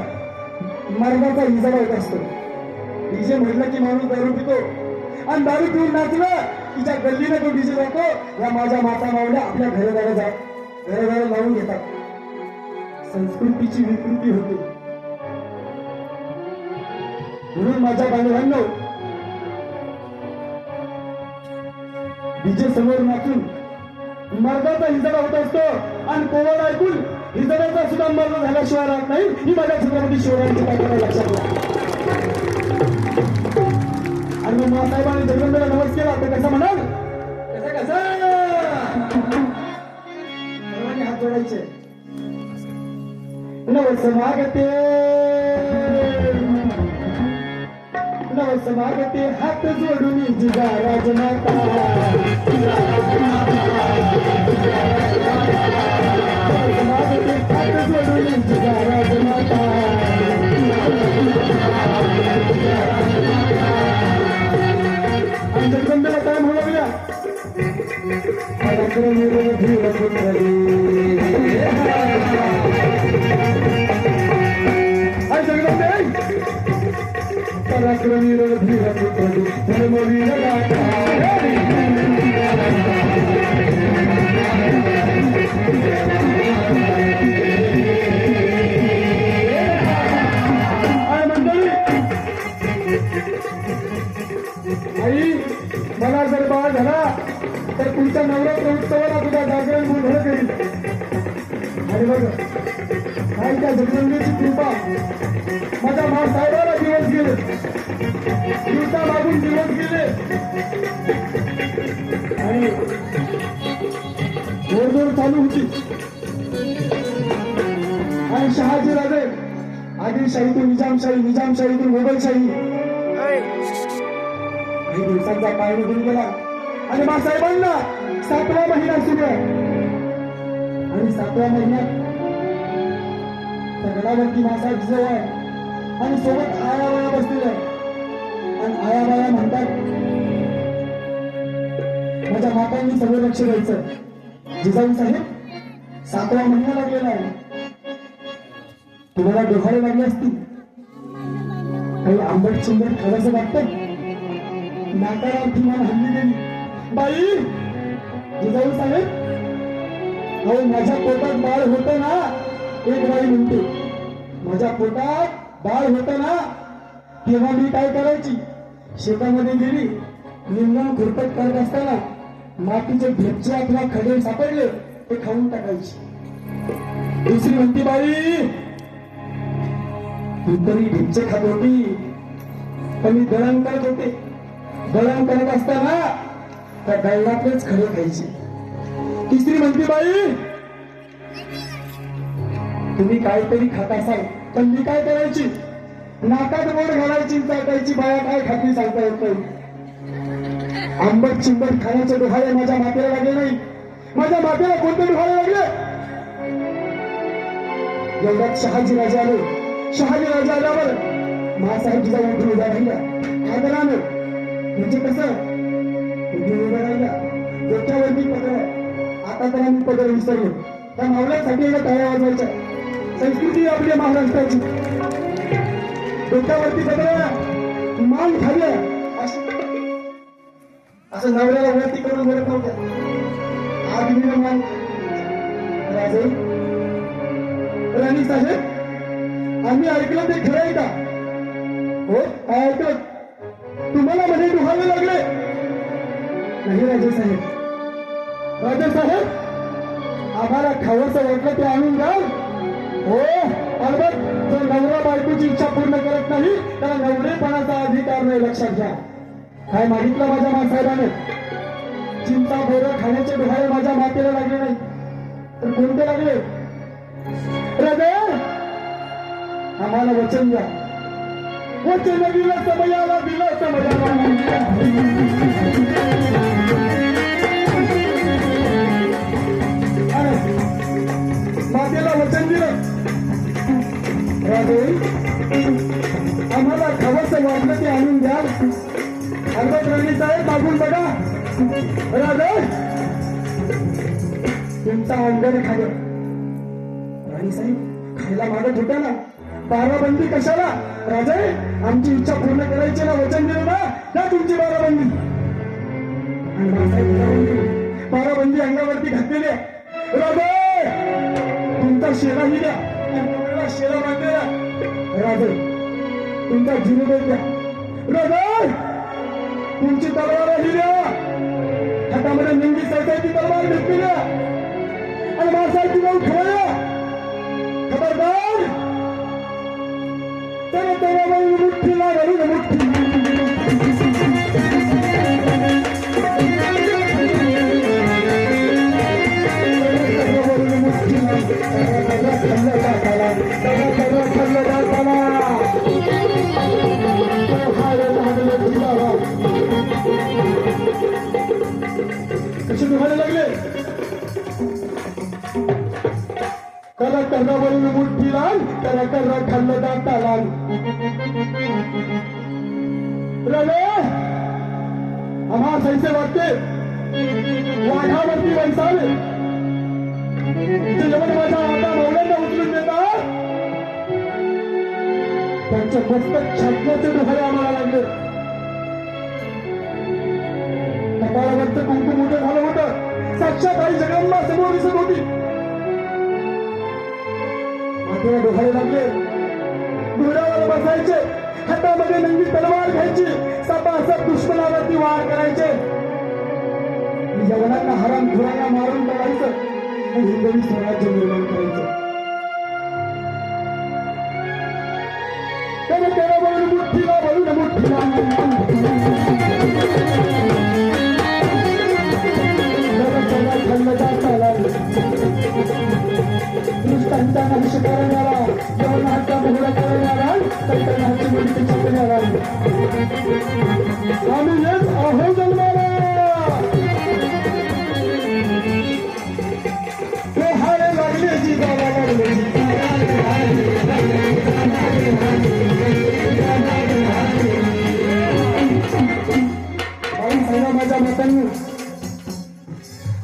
मर्दाचा इजारा होत असतो. डीजे म्हटलं की माणूस दारू पितो आणि दारू पिऊन नाचलं की ज्या गल्लीने तो डीजे जातो या माझ्या माता मावल्या आपल्या घराघरा लावून घेतात. संस्कृतीची विकृती होते. म्हणून माझ्या बांधवांनो डीजे समोर नाचून मर्दाचा हिजडा होत असतो आणि कोवळ ऐकून हिजड्याचा सुद्धा मर्द झाल्याशिवाय राहत नाही. ही माझ्या छत्रपती शिवरायांची काय लक्षात घ्या. आणि मग मासाहेबांनी जगदंबेला नमस्कार केला तर कसं म्हणाल कसं सर्वांनी हात जोडायचे. नवसमागते नवसमागते हात जोडून जिजा राजमाता नवसमागते हात जोडून जिजा राजमाता आणि जगदंबेला काय म्हणूया जगदंबे पराक्रमी धीर पुत्री धर्मवीर आई मला जर बाळ झाला तर तुमच्या नवरात्र उत्सवाला तुझ्या जागरण गोंधळ करील. आणि बघ काय त्या जगदंबेची कृपा माझ्या मासाहेबाला दिवस गेले दिवसा मागून दिवस गेले आणि जोरजोर चालू होती. आणि शहाजी राजे आदिलशाहीतून निजामशाही निजामशाहीतून मोगलशाही काही दिवसांचा काळ निघून गेला आणि मासाहेबांना 7वा महिना सुरू आहे आणि 7व्या महिन्यात गडावरती मासाहेब जवळ आहे आणि सोबत आयाबाया बसलेल्या आहे आणि आयाबाया म्हणतात माझ्या मातांनी सगळं लक्ष द्यायचं. जिजाऊ साहेब 7वा महिना लागलेला आहे. तुम्हाला डोहाळे लागले असतील, काही आंबट चिंबट खायचं वाटतं. नाकारार्थी मान हल्ली गेली. बाई जिजाऊ साहेब, अहो माझ्या पोटात बाळ होतं ना, एक बाई म्हणते माझ्या पोटात बाळ होतं ना तेव्हा मी काय करायची, शेतामध्ये गेली निंदण खुरपट करत असताना मातीचे ढेपचे किंवा खडे सापडले ते खाऊन टाकायची. दुसरी म्हणती बाई तू तरी ढेपचे खात होती पण मी दळण करत होते, दळण करत असताना त्या दळणातलेच खडे खायचे. तिसरी म्हणती बाई तुम्ही काहीतरी खात असाल पण मी काय करायची, नाकात बोट घालायची चाटायची. बाया काय खाती सांगता येत नाही. आंबट चिंबट खाण्याचे डोहाळे माझ्या मातेला लागले नाही. माझ्या मातेला कोणते डोहाळे लागले. एवढ्यात शहाजी राजा आले. शहाजी राजा आल्यावर महासाहेब जिजा उठून उभा राहिला आदरानं. म्हणजे कसं उठून उभा राहिला, डोक्यावरती पदर आहे. आता तर आम्ही पदर विसरलो. त्या मावल्यासाठी एकदा टाळ्या वाजवायच्या. संस्कृती आपली महाराष्ट्राची. डोक्यावरती पदर, मान खाली असं नवऱ्याला वरती करून बोलत नव्हत्या. आदमीनं मान. राजे राणी साहेब आम्ही ऐकलं ते खरं आहे का. हो काय ऐकलं, तुम्हाला मध्ये डोहावे लागले. नाही राजे साहेब. राजे साहेब आम्हाला खावंसं वाटलं ते आणून द्याल. हो अलबत. जर नवरा बायकोची इच्छा पूर्ण करत नाही त्याला नवरेपणाचा अधिकार नाही, लक्षात घ्या. काय मागितलं माझ्या मासाहेबाने, चिंता बोरं खाण्याचे डोहाळे माझ्या मातेला लागले नाही तर कोणते लागले. राजे आम्हाला वचन द्या. वचन दिलं समयाला, दिलं समयाला. मातेला वचन दिलं. राजे आम्हाला खावंसं वाटलं ते आणून द्या. अलबत राणी साहेब मागून बघा. राजे तुमचा अंगण खाल्लं. राणी साहेब खायला मागत होत्या ना, बाराबंदी कशाला. राजे आमची इच्छा पूर्ण करायची ना, वचन दिलं ना, त्या तुमची बाराबंदी. आणि मासाहेब बाराबंदी अंगावरती घातलेली आहे. राजे तुमचा शेराही द्या, शेरा बांधलेला. राजे तुमचा जीव द्या. राजे तुमची तलवारही द्या. हातामध्ये निंगी सरसायची तलवार घेतली द्या आणि मासाहेब जाऊन ठेवूया. खबरदार त्याला तलवार मुठ्ठीला घालून मुठ्ठी. कसे डोहाळे लागले. करा कर्णावरून मुठ्ठी लाल, करा कर्णा खाल्लं दाता लाल. रले आम्हा सैसे वाटते वाघावरती वंचाले. जेवण माझ्या आता मौल्यांना उचलून देतात त्यांच्या मस्तक छाटण्याचे डोहाळे आम्हाला लागले. कपाळावरचं कुंकू मोठं झालं होतं. साक्षात आई जगदंबा समोर दिसत होती. मातेला डोहाळे लागले. घोड्यावर बसायचे, हातामध्ये नंगी तलवार घ्यायची, सापासाप दुश्मनावरती वार करायचे. जगनांना हराम खुरांना मारून टाकायचं आणि हिंदवी स्वराज्य निर्माण करायचं. त्याने त्याला बोलून मुठ्ठीला बोलून मुठ्ठीला. दृष्टांचा नक्ष करणारा, जगन्नाथचा मोहरा करणारा, सत्यानाथची मुक्ती छापणारा. आम्ही येत आहो जन्माला.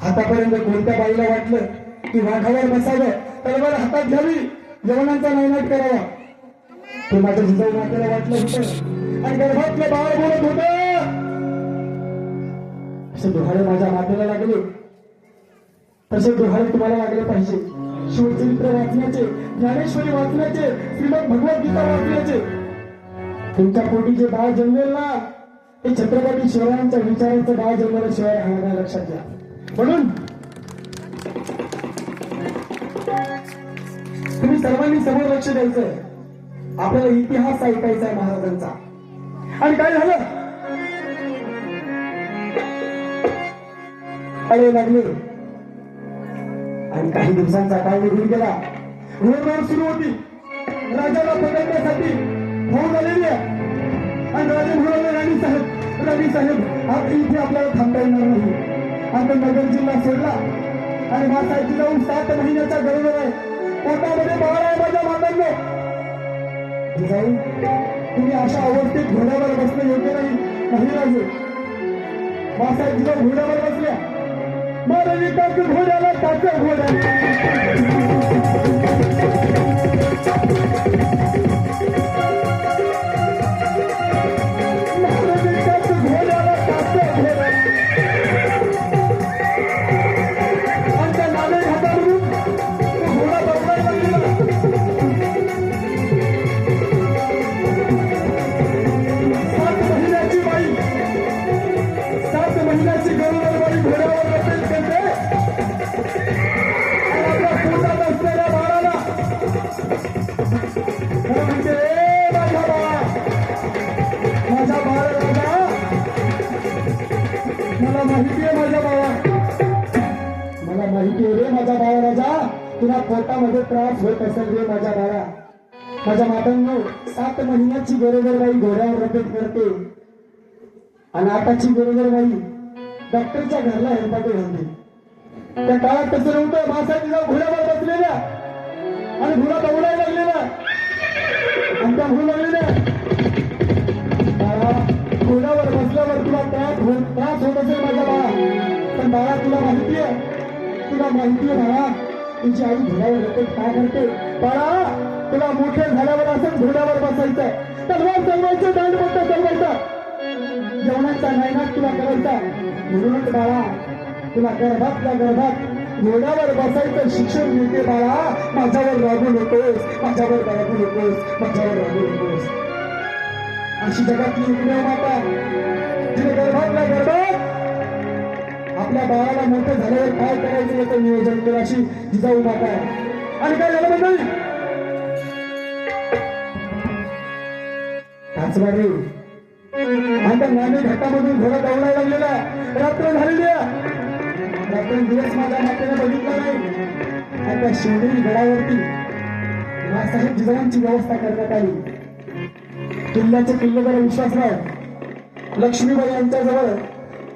आतापर्यंत कोणत्या बाईला वाटलं की वाघावर बसावं, तलवार हातात घ्यावी, यवनांचा नायनाट करावा? ते माझ्या जिजाऊ मातेला वाटलं होतं आणि गर्भातलं बाळ बोलत होत. असे दोहाळे माझ्या मातेला लागले, तसे दोहाळे तुम्हाला लागले पाहिजे. शिवचरित्र वाचण्याचे, ज्ञानेश्वरी वाचण्याचे, श्रीमद भगवद्गीता वाचण्याचे. तुमच्या पोटी जे बाळ जन्मेल ना, ते छत्रपती शिवरायांच्या विचारांचं बाळ जन्मल्याशिवाय राहणार नाही, लक्षात घ्या. म्हणून तुम्ही सर्वांनी समोर लक्ष द्यायचंय. आपल्याला इतिहास ऐकायचा आहे महाराजांचा. आणि काय झालं, अळे लागले आणि काही दिवसांचा काळ निघून गेला. घोडदौड सुरू होती. राजाला पकडण्यासाठी फौज आलेली आहे आणि राजे म्हणाले, राणी साहेब आता इथे आपल्याला थांबता येणार नाही. आता नगर जिल्हा सोडला आणि मासाची जाऊन 7 महिन्याच्या गरोदर आहे. पोटामध्ये बाळ आहे माझ्या मातांना. जाऊ, तुम्ही अशा अवस्थेत घोड्यावर बसणं योग्य नाही राजे. मासाची जाऊन घोड्यावर बसल्या. महाराजी टाक घोड्याला, टाक घोड्याला. तुला पोटामध्ये त्रास होत असेल रे माझ्या बाळा. माझ्या मातांनो, 7 महिन्याची गरोदर बाई घोड्यावर रपेट करते आणि आताची गरोदर बाई डॉक्टरच्या घरला हेलपाटे घालते. त्या काळात तसं नव्हतं. मासाची जाऊ घोड्यावर बसलेल्या आणि घोडा दौडायला लागलेला आणि त्या होऊ लागलेल्या. बाळा, घोड्यावर बसल्यावर तुला त्रास होत असेल माझ्या बाळा, पण बाळा तुला माहितीये बाळा, तुझी आई घोड्यावर रपेट काय करते? बाळा, तुला मोठे झाल्यावर असंच घोड्यावर बसायचं, तलवार चालवायचं, दांड पट्टा चालवायचा, जेवणाचा नायनाट तुला करायचा. म्हणूनच बाळा, तुला गर्भातल्या गर्भात घोड्यावर बसायचं शिक्षण मिळते. बाळा, माझ्यावर रागू नकोस, माझ्यावर रागू नकोस, माझ्यावर रागू नकोस. अशी जगातली एकमेव माता तिने गर्भातल्या गर्भात आपल्या बाळाला मोठं झाल्यावर काय करायचं याचं नियोजन केलं, अशी जिजाऊ माता आहे. आणि काय झालं मंडळी, काचवाडे आता नाणे घाटामधून घोडा दौडायला लागलेला. रात्र झालेली आहे. दिवस माझ्या मातेने बघितला नाही. आणि त्या शिवनेरी गडावरती मासाहेब जिजाऊंची व्यवस्था करण्यात आली. किल्ल्याचे किल्लेदार विश्वासराव लक्ष्मीबाई यांच्याजवळ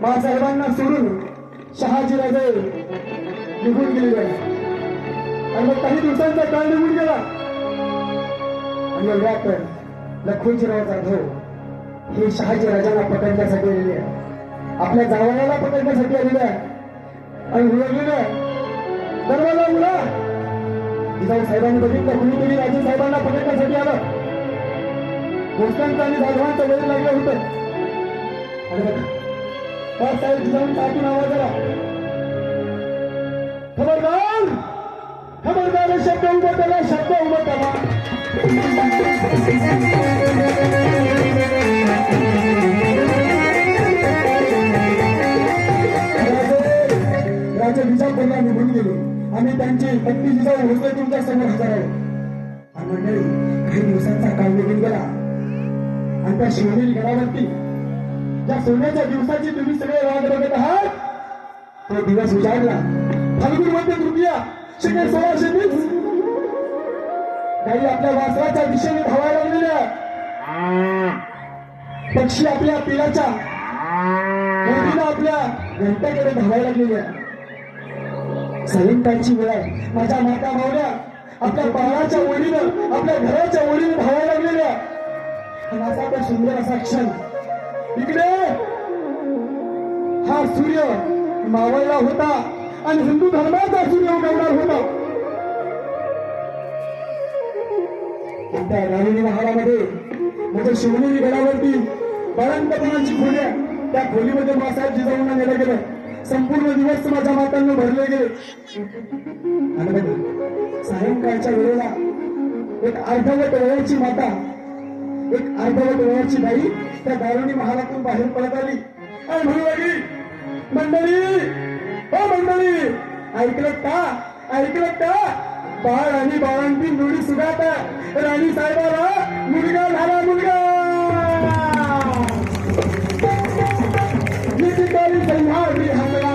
मासाहेबांना सोडून शहाजी राजे निघून गेले. आणि मग काही दिवसांचा काळ निघून गेला आणि एवढ्यात लखोजीराव जाधव हे शहाजी राजांना पकडण्यासाठी आलेले आहे. आपल्या जावयाला पकडण्यासाठी आलेले आहे. आणि उलगलेले दरवाजा उघडा. जिजाऊ साहेबांनी बघितलं कुणीतरी राजे साहेबांना पकडण्यासाठी आलं. भोसल्यांचं आणि जाधवांचं वेळ लागलं होतं. आणि साहेब जिजाऊंचा आतून आवाज आला, खबरदार खबरदार, शब्द उभं करा, शब्द उभं करा. राजे विजापूरला निघून गेले. आम्ही त्यांची पत्नी जिजाऊ होते तुमच्या समोर हजर आहोत. आणि मंडळी, काही दिवसांचा काळ निघून गेला आणि त्या शिवनेरी गडावरती ज्या सोन्याच्या दिवसाची तुम्ही सगळे वाट बघत आहात, तो दिवस उजाडला. फाल्गुन मध्ये तृतीया, शके 1620. काही आपल्या वासराच्या दिशेने धावायला लागलेल्या, पक्षी आपल्या पिलाच्या मोठीनं आपल्या घंट्याकडे धावायला लागलेल्या. सायंकाळची वेळ आहे. माझ्या माता मावल्या आपल्या बाळाच्या ओढीनं, आपल्या घराच्या ओढीनं धावायला लागलेल्या. आणि असा तो सुंदर असा क्षण, इकडे हा सूर्य मावळला होता आणि हिंदू धर्माचा सूर्य उगवणार होता. त्या राणी महालामध्ये म्हणजे शिवनेरी गडावरती बाळंतपणाची खोल्या, त्या खोलीमध्ये मासाहेब जिजाऊंना नेलं गेलं. संपूर्ण दिवस माझ्या मातांना भरले गेले. आणि सायंकाळच्या वेळेला एक अर्धवट वयाची माता, एक अर्धवट वयाची बाई त्या दारुणी महालातून बाहेर पडत आली आणि म्हणू लागली, मंडळी, हो मंडळी, ऐकलं का बाळ आणि बाळांची मुली सुगात राणी साहेबाला मुलगा झाला, मुलगा. नितीकाली सह्याद्री हसला.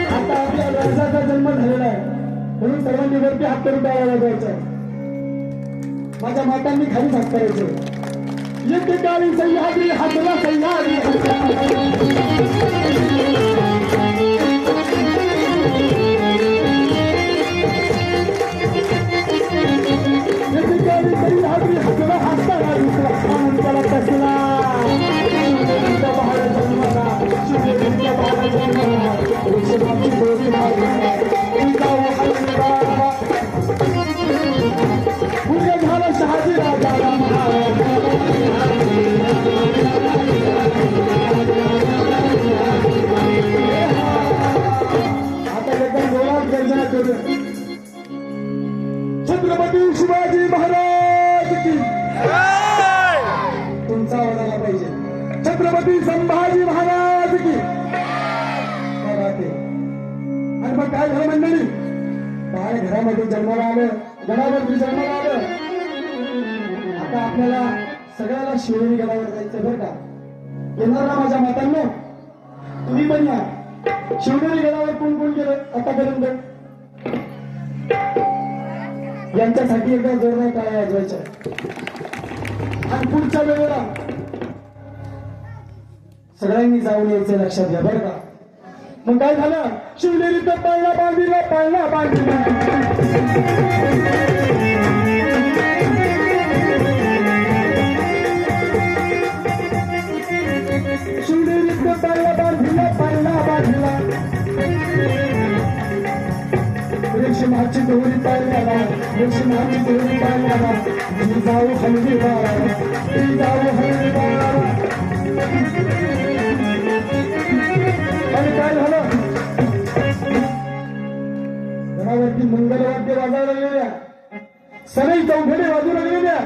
आता आपल्या राजाचा जन्म झालेला आहे म्हणून सर्वांनी वरती हात करून द्यायला जायचं आहे. माझ्या मातांनी खालीच हात करायचे. नितीकाली सह्याद्री हसला, सह्याद्री हसला. सह्याद्री हसला, हसताना दिसला आनंदाला कसला. बाहेर जन्माला शिवनेरीच्या बाहेर जन्माला वृषभाची डोरी मारला. मुलगा झाला शहाजी राजाला. आता एकदम जोरात गर्जना करू. छत्रपती शिवाजी महाराज की तुमचा आवाज आला पाहिजे. छत्रपती संभाजी महाराज की. आणि मग काय झालं मंडळी, बाळ घरामध्ये जन्माला आलं, गडावरती जन्माला आलं. आता आपल्याला सगळ्याला शिवनेरी गडावर जायचं बरं का. येणार ना माझ्या मातांनो, तुम्ही पण या. शिवनेरी गडावर कोण कोण गेलं आतापर्यंत? यांच्यासाठी एकदा जोरदार टाळ्या वाजवायच्या. आणि पुढच्या वेळेला सगळ्यांनी जाऊन यायचं, लक्षात घ्या बरं का. मग काय झालं, शिवनेरीचा पाळणा बांधिला, पाळणा बांधिला. शिवनेरीचा पाळणा बांधिला, पाळणा बांधिला. रेशमाची दोरी पाळण्याला, रेशमाची दोरी पाळण्याला. ती जाऊ हलवी बाळाला, ती जाऊ हलवी बाळाला. आणि काय झालं, घरावरती मंगलवाद्य वाजायला लागलेल्या, सगळी चौघडे वाजू लागलेल्या.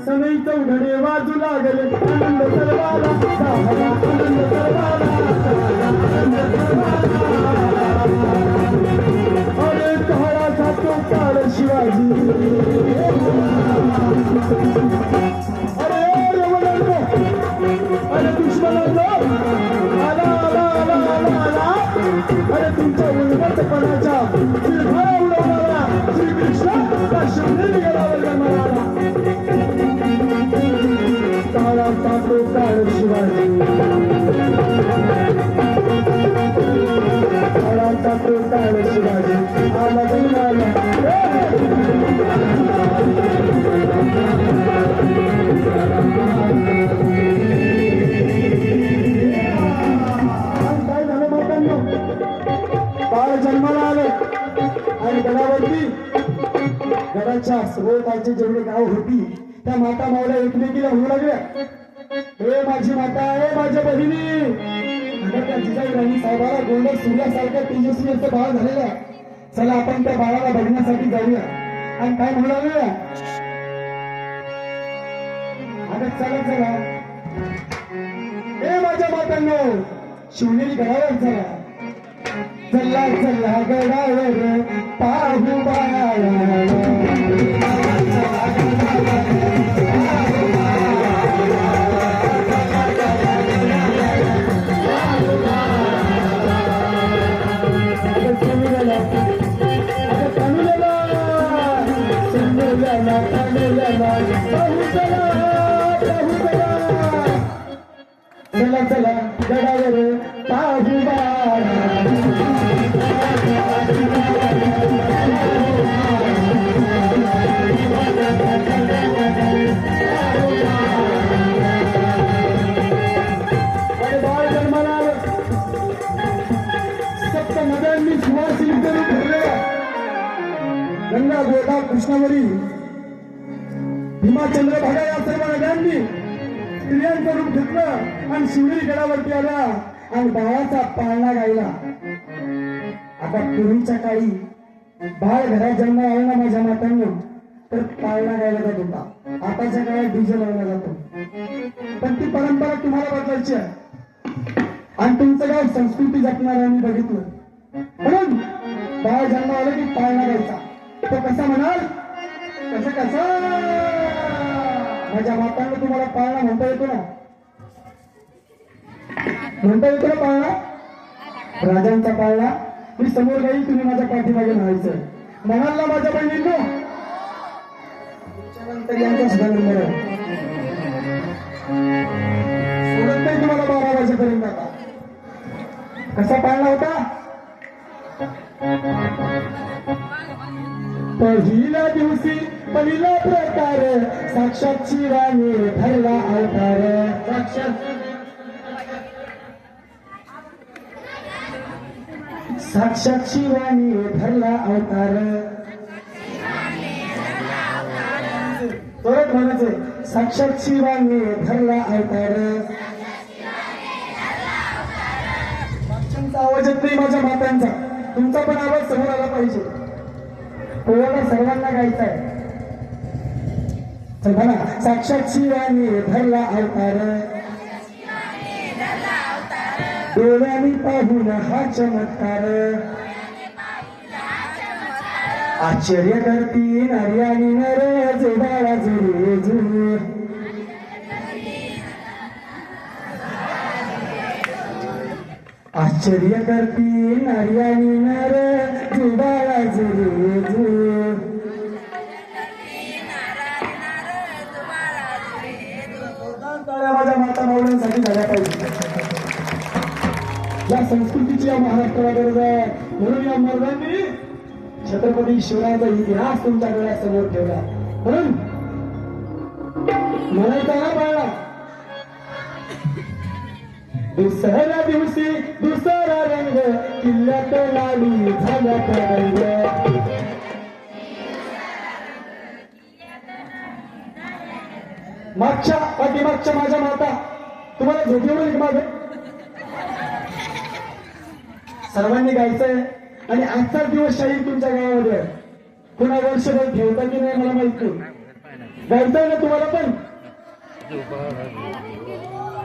सगळी चौघडे वाजू लागले, आनंद सर्वाला झाला, आनंद सर्वाला झाला, आनंद सर्वाला. अरे कहाळाचा चौकार शिवाजी. अरे रवणांनो, अरे दुश्मनांनो, आला आला आला आला आला. अरे तुमच्या उन्मत्तपणाच्या चिरफारा उडवणारा श्रीकृष्ण त्या शिवनेरी गडावर जन्माला आला. काळाचा तो काळ शिवाजी, काळाचा तो काळ शिवाजी आला जन्माला. काय झालं मातांनो, बाळ जन्माला आलं आणि गडावरती गडाच्या सभोवतालची जेवढी गाव होती त्या माता मावल्या एकमेकीला होऊ लागल्या. हे माझी माता, हे माझ्या बहिणी. त्या जिजाऊ राणी साहेबाला गोंडर सूर्यासारख्या तेजस्वी असं बाळ झालेलं आहे. चला आपण त्या बाळाला बघण्यासाठी जाऊया. आणि काय म्हणू लागल्या, आता चला चला हे माझ्या मातांनो, शिवनेरी गडावर चला. चला चला गडावर पाहू बाळाला. चला गडावर पाहू आणि बाळ जन्माला आलं. सप्त नद्यांनी सुवासिनी करून ठरलेल्या गंगा गोदा कृष्णावरी भीमाचंद्र भागा या सर्व नद्यांनी स्त्रियांचं रूप घेतलं आणि शिवरी गडावरती आल्या आणि बाळाचा पाळणा गायला. आता पूर्वीच्या काळी बाळ घरात जन्म आला ना माझ्या मातांना तर पाळणा गायला जात होता. आताच्या काळात डीजे लावला जातो. पण ती परंपरा तुम्हाला बदलायची आहे आणि तुमचं गाव संस्कृती जपणार आम्ही बघितलं. म्हणून बाळ जन्म आलं की पाळणा गायचा. तो कसा म्हणाल कसं कसं माझ्या मातांना तुम्हाला पाळणा म्हणता येतो ना? म्हणता येतो ना पाळणा? राजांचा पाळणा मी समोर जाईल तुम्ही माझ्या पाठीमागे म्हणायचं. म्हणाल ना माझ्या बहिणींनो? त्यानंतर यांचा सुद्धा नंबर आहे. सोडत नाही तुम्हाला 12 वाजेपर्यंत. आता कसा पाळणा होता? पहिल्या दिवशी पहिला प्रकार साक्षात शिवाने भरला अवतार. साक्षात शिवाने भरला अवतार. परत म्हणायचं साक्षात शिवाने भरला अवतार. मागच्यांचा आवाज येत नाही माझ्या मातांचा. तुमचा पण आवाज समोर आला पाहिजे. पोवाडा सर्वांना गायचा आहे. चला ना साक्षात शिवाने भरला अवतार. डोळ्यांनी पाहून हा चमत्कार. आश्चर्य करती नारी आणि नर जोडाळा जुरू जुरू. आश्चर्य करती नारी आणि नर जोडाळा जुरू जुरू. माझ्या माता मावळ्यांसाठी झाल्या पाहिजे. या संस्कृतीची या महाराष्ट्राला गरज आहे. म्हणून या मर्दांनी छत्रपती शिवरायांचा इतिहास तुमच्या डोळ्यासमोर ठेवला. म्हणून म्हणायचा ना पाळणा दुसऱ्या दिवशी दुसरा रंग किल्ल्यात लाली झाल्या रंग. मागच्या पाठीमागच्या माझ्या माता तुम्हाला झोपेवर मागे सर्वांनी गायचंय. आणि आजचा दिवस शाहीर तुमच्या गावामध्ये पुन्हा वर्षभर ठेवता की नाही मला माहित नाही. गायचंय ना तुम्हाला पण?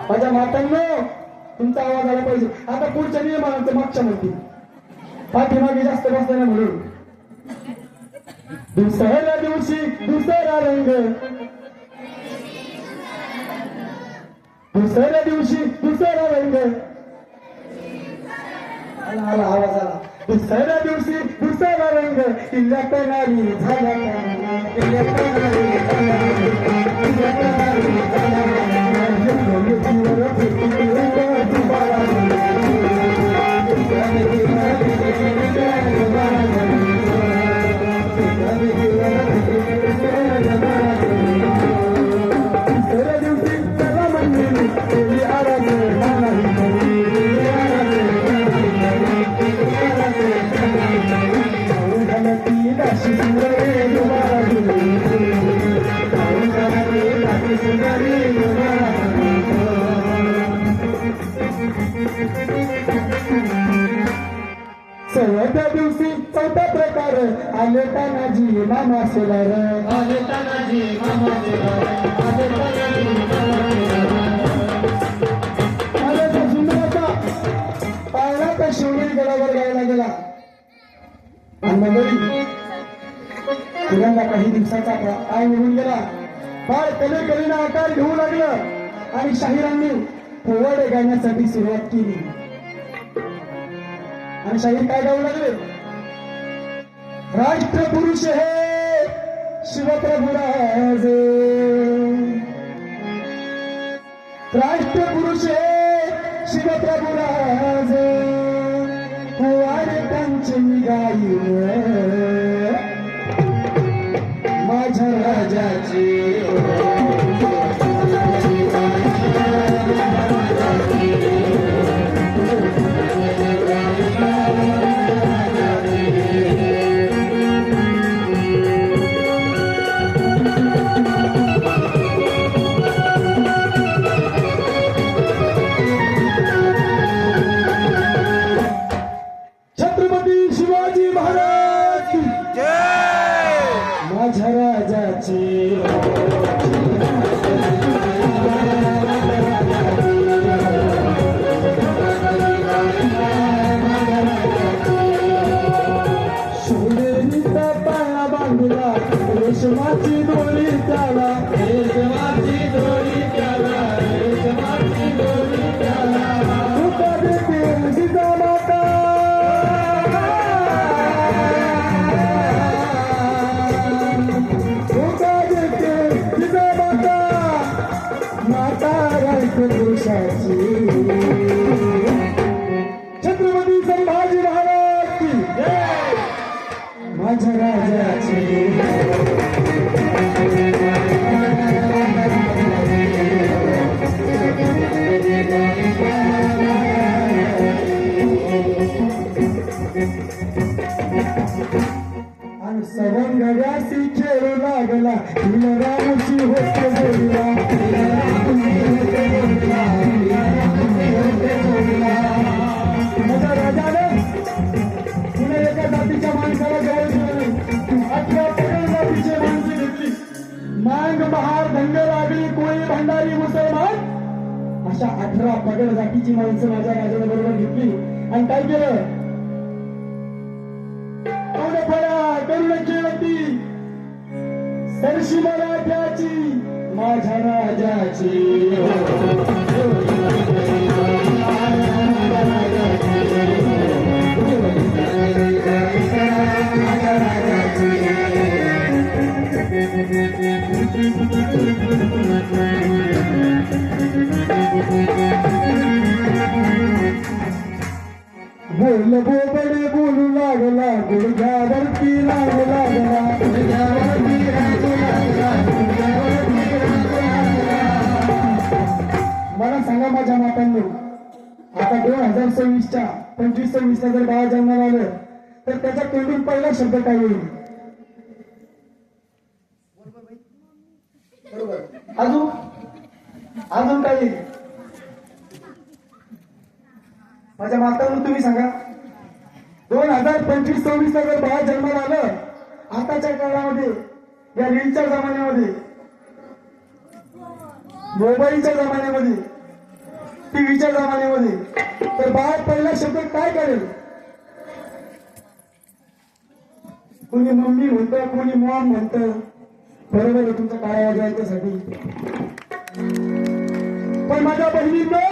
माझ्या मातांनो तुमचा आवाज आला पाहिजे. आता पुढच्या नियमांचं मागच्या म्हणते पाठीमागे जास्त बसताना म्हणून दुसऱ्या दिवशी दुसरा रंग. दुसऱ्या दिवशी दुसरा रंग. आला आवाज आला. दुसऱ्या दिवशी दुसरा रंग किल्ल्यात नारी झाल्या. किल्ल्यात नारी चौथ्या दिवशी चौथा प्रकार आले तानाजी मामा सोलार. आले तानाजी मामा सोलार. आले तानाजी मामा सोलार. पाळणा त्या शिवनेरी गडावर गायला गेला. आणि मंडळी पुऱ्यांदा काही दिवसाचा काळ निघून गेला. फार कलेकलीनं आकार घेऊ लागलं आणि शाहिरांनी पोवाडे गाण्यासाठी सुरुवात केली. आणि शाहीर काय गाऊ लागले? राष्ट्रपुरुष हे शिवप्रभुराज. राष्ट्रपुरुष हे शिवप्रभुराज कुवार कांचन गाई माझ्या राजाची छत्रपती शिवाजी महाराज की माझ्या राजाची शिवनेरीचा पाया बांधला रेशमाची दोरी त्याला रेशमाची दोरी त्याला रेशमाची दोरी त्याला तुका देते जिजामाता तुका देते जिजामाता माता राष्ट्रपुरुषाची छत्रपती संभाजी महाराज की माझ्या राजाची आणि सवंगड्यासी खेळू लागला हिला रामची होते जोडला माझ्या राजाने तुला एका जातीच्या माणसाला जवळ ठेवलं 18 पगड जातीचे माणसे घेतली मांग महार धंग लागली कोळी भंडारी मुसलमान अशा 18 पगड जातीची माणसं माझ्या राजाने बरोबर घेतली आणि काय केलं फळा करुण केवती सरशी मराठ्याची माझ्या राजाची बोल बोबडे बोलू लागला गुडघ्यावरती लागू लागला गुडघ्यावरती लागू लागला गुडघ्यावरती लागू लागला मला सांगा माझ्या मातांनी आता 2026च्या 25-26 जर बाळ जन्माला आलं तर त्याच्या तोंडून पहिला शब्द काय येईल बरोबर अजून काय येईल माझ्या मातांना तुम्ही सांगा 2025-26 जर बाळ जन्माला आलं आताच्या काळामध्ये या रीलच्या जमान्यामध्ये मोबाईलच्या जमान्यामध्ये टीव्हीच्या जमान्यामध्ये तर बाळ पहिला शब्द काय करेल कोणी मम्मी म्हणतं कोणी मॉम म्हणतं बरोबर आहे तुमचा काय आवाज आहे त्यासाठी पण माझ्या बहिणीनं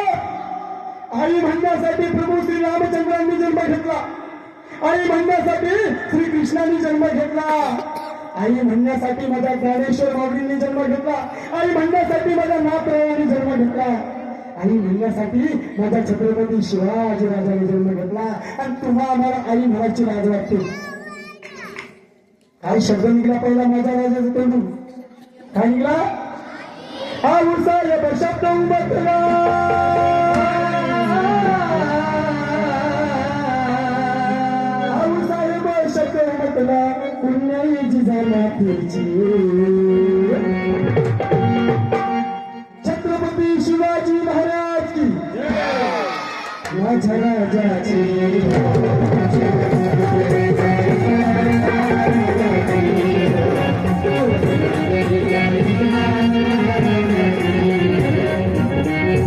आई म्हणण्यासाठी प्रभू श्री रामचंद्रांनी जन्म घेतला आई म्हणण्यासाठी श्री कृष्णांनी जन्म घेतला आई म्हणण्यासाठी माझ्या ज्ञानेश्वर माऊलींनी जन्म घेतला आई म्हणण्यासाठी माझ्या नाथरायांनी जन्म घेतला आई म्हणण्यासाठी माझ्या छत्रपती शिवाजी राजाने जन्म घेतला आणि तुम्हा आम्हाला आई म्हणायची लाज वाटते काय शब्द निघला पहिला माझ्या राजाचं तोंडून काय निघला हा उरसा या शब्द उमटला पुण्याची झाला छत्रपती शिवाजी महाराज की माझ्या राजाची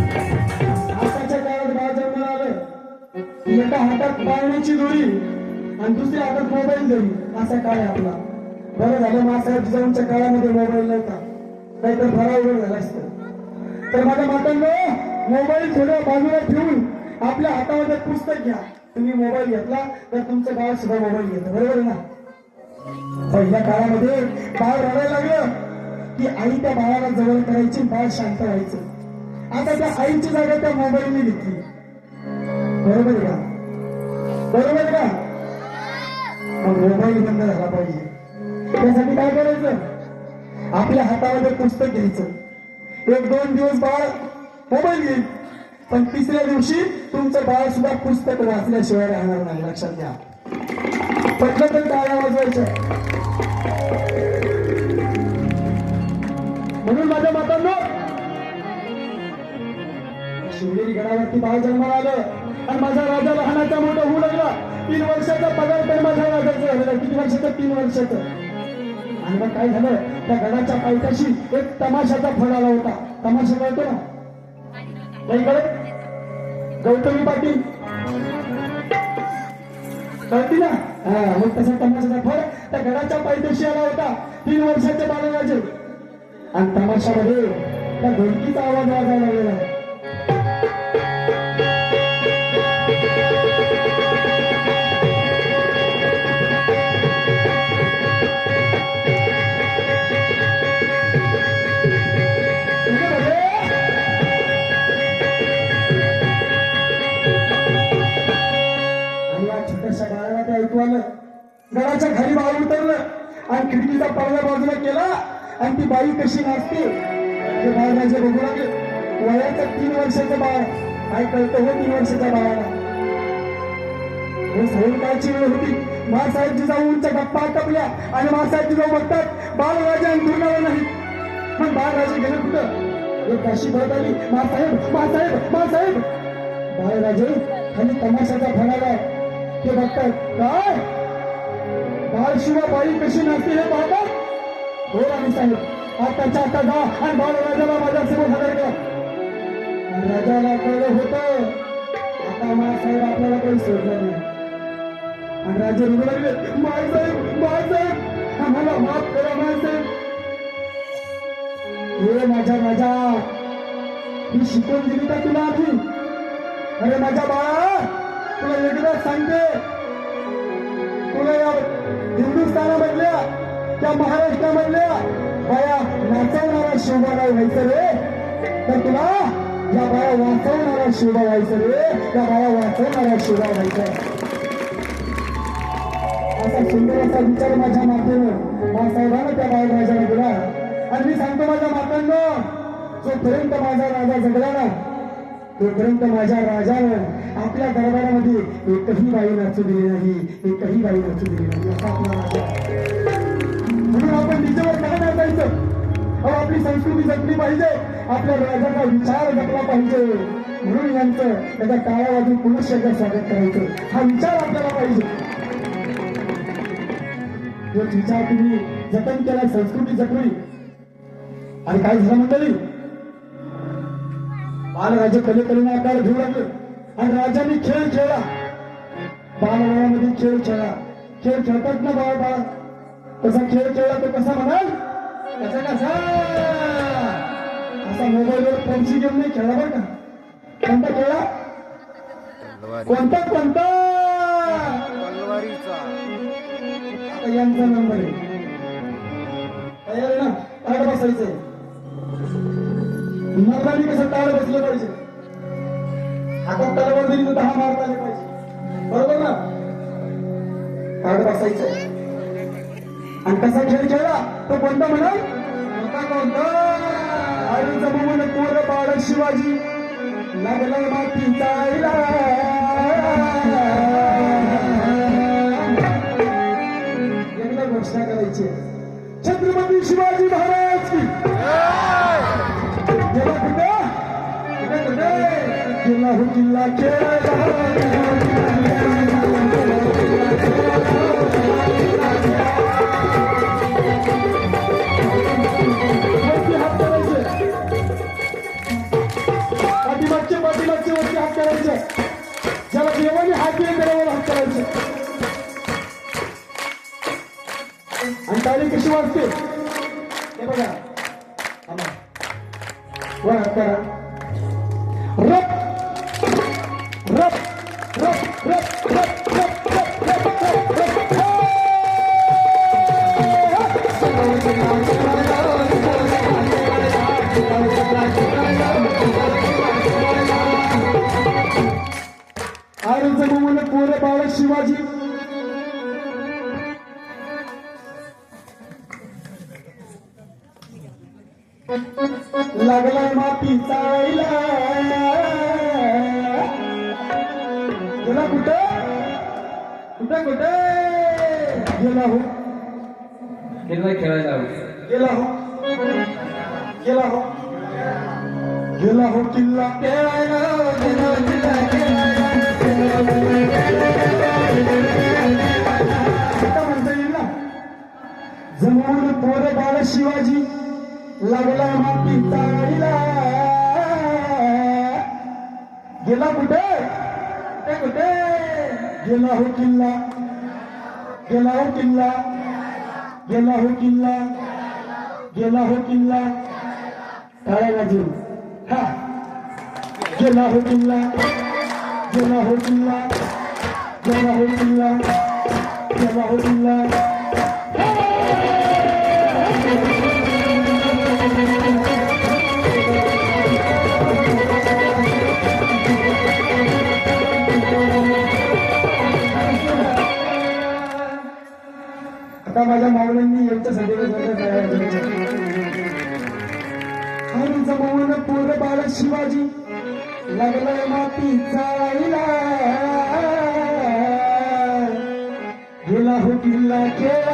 आताच्या काळात बाळ जन्माला आलं एका हातात पाळण्याची दोरी आणि दुसऱ्या हातात मोबाईल देऊन असा काळ आहे आपला बरं झालं मासाहेब जिजाऊंच्या काळामध्ये मोबाईल नव्हता नाहीतर फराव वेळ झाला असतं तर माझ्या मातांनो मोबाईल थोड्या बाजूला ठेवून आपल्या हातामध्ये पुस्तक घ्या तुम्ही मोबाईल घेतला तर तुमचं बाळ सुद्धा मोबाईल घेतं बरोबर आहे ना पहिल्या काळामध्ये बाळ रडायला लागलं की आई त्या बाळाला जवळ करायची बाळ शांत व्हायचं आता त्या आईची जागा त्या मोबाईलने घेतली बरोबर आहे का? बरोबर आहे का? मग मोबाईल बंद झाला पाहिजे. त्यासाठी काय करायचं? आपल्या हातामध्ये पुस्तक घ्यायचं. 1-2 दिवस बाळ मोबाईल घेईल, पण तिसऱ्या दिवशी तुमचं बाळ सुद्धा पुस्तक वाचल्याशिवाय राहणार नाही. लक्षात घ्या. पटलं तर टाळ्या वाजवायच्या. म्हणून माझ्या मातांनो, शिवनेरी गडावरती बाळ जन्माला आलं आणि माझा राजा लहानाचा मोठा होऊ लागला. 3 वर्षाचा पगार तर माझ्या राजाचं झालेला. किती वर्षाचं? 3 वर्षाचं. आणि मग काय झालं? त्या गडाच्या पायथ्याशी एक तमाशाचा फळ आला होता. तमाशा कळतो ना? नाही कळत? गौतमी पाटील कळती ना? हा, मग तसा तमाशाचा फळ त्या गडाच्या पायथ्याशी आला होता. 3 वर्षाचे बालराजे. आणि तमाशामध्ये त्या ढोलकीचा आवाज वाजायला लागलेला. घराच्या खाली बाळ उतरलं आणि खिडकीचा पडदा बाजूला केला आणि ती बाई कशी नाचते ते बाळराजे बघू लागले. वयाचं 3 वर्षाचं बाळ. काय कळतं हो 3 वर्षाच्या बाळाला? हे सायंकाळची वेळ होती. मासाहेब जिजाऊंच्या गप्पा टपल्या आणि मासाहेब जिजाऊ बघतात बाळराजे अंतुरणावर नाही. मग बाळराजे गेले कुठं? एक काशी भरत आली. मासाहेब मासाहेब मासाहेब. बाळराजे खाली तमाशाचा फळाला ते बघतात. काय बाळशिवा बाई कशी नाचते हे पाहतात? हो राणी साहेब, आताच्या आता जा आणि बाळराजाला माझ्यासमोर हजर करा. राजाला कळलं होतं आता मासाहेब आपल्याला काही सोडलं नाही. आणि राजे रडू लागले. मासाहेब मासाहेब आम्हाला माफ करा मासाहेब. हे माझ्या राजा, ही शिकवून दिली का तुला आधी? अरे माझ्या बाळा, तुला एकदा सांगते, तुला या हिंदुस्थानामधल्या त्या महाराष्ट्रामधल्या बाया नाचवणारा शिवबाला व्हायचं रे, तर तुला या बाया वाचवणारा शिवबा व्हायचं रे. त्या बाया वाचवणारा शिवबा व्हायचं. असा सुंदर असा विचार माझ्या मातेनं मासाहेबानं त्या बाळराजाने दिला. आणि मी सांगतो माझ्या मातांनो, जोपर्यंत माझा राजा जगला ना तोपर्यंत माझ्या राजानं आपल्या दरबारामध्ये एकही बाई नाचू दिली नाही. एकही बाई नाचू दिली नाही. असा आपला राजा. म्हणून आपण तिच्यावर काय नाचायचं? आपली संस्कृती जपली पाहिजे. आपल्या राजाचा विचार जपला पाहिजे. म्हणून यांचं त्याच्या टाळ्या वाजून पुनश्च स्वागत करायचं. हा विचार आपल्याला पाहिजे. जो विचार तुम्ही जतन केला, संस्कृती जपली. आणि काय झालं मंडळी? बालराजे कलेकलेने आकार घेऊ लागले आणि राजाने खेळ खेळला. बालवयामध्ये खेळ खेळला. खेळ खेळतात ना बाळ बाळ, तसा खेळ खेळला तो कसा म्हणाल? कसा कसा? असा मोबाईलवर पंची गेम नाही खेळला बरं का. कोणता खेळला? कोणता कोणता? आता यांचा नंबर आहे. तयार आहे ना? ताट बसायचंय. मर्दानी कसं ताळ बसलं पाहिजे. हातात तलवार दिली तर 10 मारता आले पाहिजे. बरोबर ना? ताट बसायचंय. आणि कसा खेळ खेळला तो कोणता म्हणाल? कोणता? आणि जमू म्हण तोर बाळ शिवाजी लागलाय मातीचा आईला. एकदा घोषणा करायची, छत्रपती शिवाजी महाराज की. गेला कुठं? किल्ला हो किल्ला खेळला. पाठीमागचे वरती हात करायचे. ज्याला देवाने हात दिले त्याला हात करायचे. आणि ताली कशी वाजते हे बघा. वर हात करा. रप रप रप रप रप रप रप रप रप. जमवून पोर बाळ शिवाजी लागलाय माती चाळीला गेला कुठे कुठे कुठे गेला हो किल्ला खेळायला गेला हो गेला हो गेला हो किल्ला खेळायला गेला किल्ला खेळायला आता म्हणता येईल ना जमवून पोर बाळ शिवाजी लागला माती चाळीला गेला कुठे कुठे कुठे गेला हो किल्ला गेला हो किल्ला गेला हो किल्ला गेला हो किल्ला टाळ्या वाजवून हा गेला हो किल्ला गेला हो किल्ला गेला हो किल्ला गेला हो किल्ला आता माझ्या मावळ्यांनी यांच्यासाठी आणि जमवून पोर बाळ शिवाजी लागलाय माती चाळीला गेला हो किल्ला खेळा